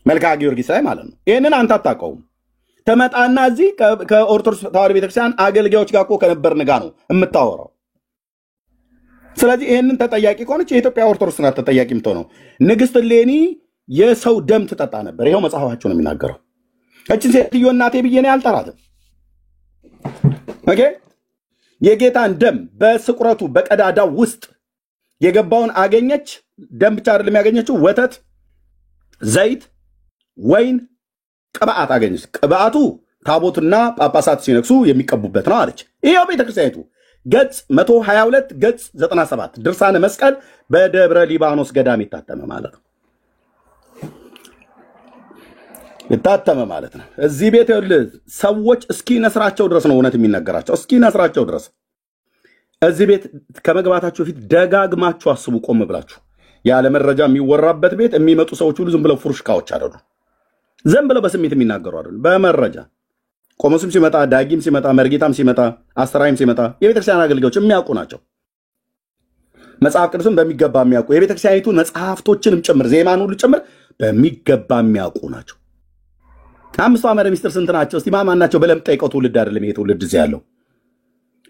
S1: መልክዓ ጊዮርጊስ ላይ ማለት ነው። ይሄንን አንተ አታውቀውም። ተመጣና እዚህ ከኦርቶዶክስ ተዋሕዶ ቤተክርስቲያን አገልጋዮች ጋር እኮ ከነበርን ጋር ነው የምታወራው። ስለዚህ ይሄንን ተጠያቂ ከሆነች የኢትዮጵያ ኦርቶዶክስ ናት ተጠያቂ የምትሆነው። ንግስት እሌኒ የሰው ደም ትጠጣ ነበር። ይሄው መጽሐፋቸው ነው የሚናገረው። እችን ሴትዮ እናቴ ብዬ ነው ያልጠራትም። ኦኬ የጌታን ደም በስቁረቱ በቀዳዳው ውስጥ የገባውን አገኘች። ደም ብቻ አይደለም ያገኘችው፣ ወተት፣ ዘይት፣ ወይን፣ ቅብአት አገኘች። ቅብአቱ ታቦትና ጳጳሳት ሲነክሱ የሚቀቡበት ነው አለች። ይሄው ቤተክርስቲያኒቱ ገጽ 122 ገጽ 97 ድርሳነ መስቀል በደብረ ሊባኖስ ገዳም የታተመ ማለት ነው። የታተመ ማለት ነው። እዚህ ቤት ሰዎች እስኪ ነስራቸው ድረስ ነው እውነት የሚነገራቸው፣ እስኪ ነስራቸው ድረስ። እዚህ ቤት ከመግባታችሁ በፊት ደጋግማችሁ አስቡ፣ ቆም ብላችሁ። ያለ መረጃ የሚወራበት ቤት የሚመጡ ሰዎች ሁሉ ዝም ብለው ፍሩሽካዎች አይደሉ፣ ዝም ብለው በስሜት የሚናገሩ አይደሉ። በመረጃ ቆሞስም ሲመጣ፣ ዳጊም ሲመጣ፣ መርጌታም ሲመጣ፣ አስተራይም ሲመጣ የቤተክርስቲያን አገልጋዮች የሚያውቁ ናቸው። መጽሐፍ ቅዱስን በሚገባ የሚያውቁ የቤተክርስቲያኒቱ መጽሐፍቶችንም ጭምር ዜማን ሁሉ ጭምር በሚገባ የሚያውቁ ናቸው። 5 ዓመተ ምስጢር ስንት ናቸው? እስቲ ማማን ናቸው ብለህ የምትጠይቀው ትውልድ አይደለም። ይሄ ትውልድ እዚህ ያለው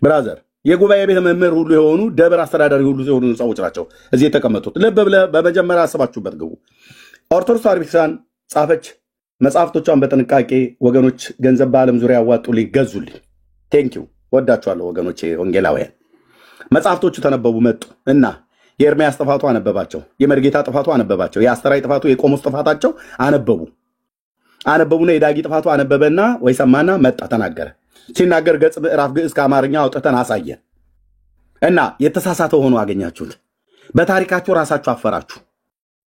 S1: ብራዘር የጉባኤ ቤተ መምህር ሁሉ የሆኑ ደብር አስተዳዳሪ ሁሉ የሆኑ ሰዎች ናቸው እዚህ የተቀመጡት። ልብ ብለህ በመጀመሪያ አስባችሁበት ግቡ። ኦርቶዶክስ ተዋሕዶ ቤተክርስቲያን ጻፈች። መጽሐፍቶቿን በጥንቃቄ ወገኖች ገንዘብ በዓለም ዙሪያ ያዋጡልኝ፣ ገዙልኝ። ቴንኪው ወዳችኋለሁ ወገኖቼ ወንጌላውያን። መጽሐፍቶቹ ተነበቡ መጡ እና የኤርምያስ ጥፋቱ አነበባቸው፣ የመርጌታ ጥፋቱ አነበባቸው፣ የአስተራይ ጥፋቱ የቆሞስ ጥፋታቸው አነበቡና የዳጊ ጥፋቱ አነበበና ወይ ሰማና መጣ ተናገረ። ሲናገር ገጽ ምዕራፍ ግዕዝ ከአማርኛ አውጥተን አሳየን እና የተሳሳተ ሆኖ አገኛችሁት። በታሪካችሁ ራሳችሁ አፈራችሁ።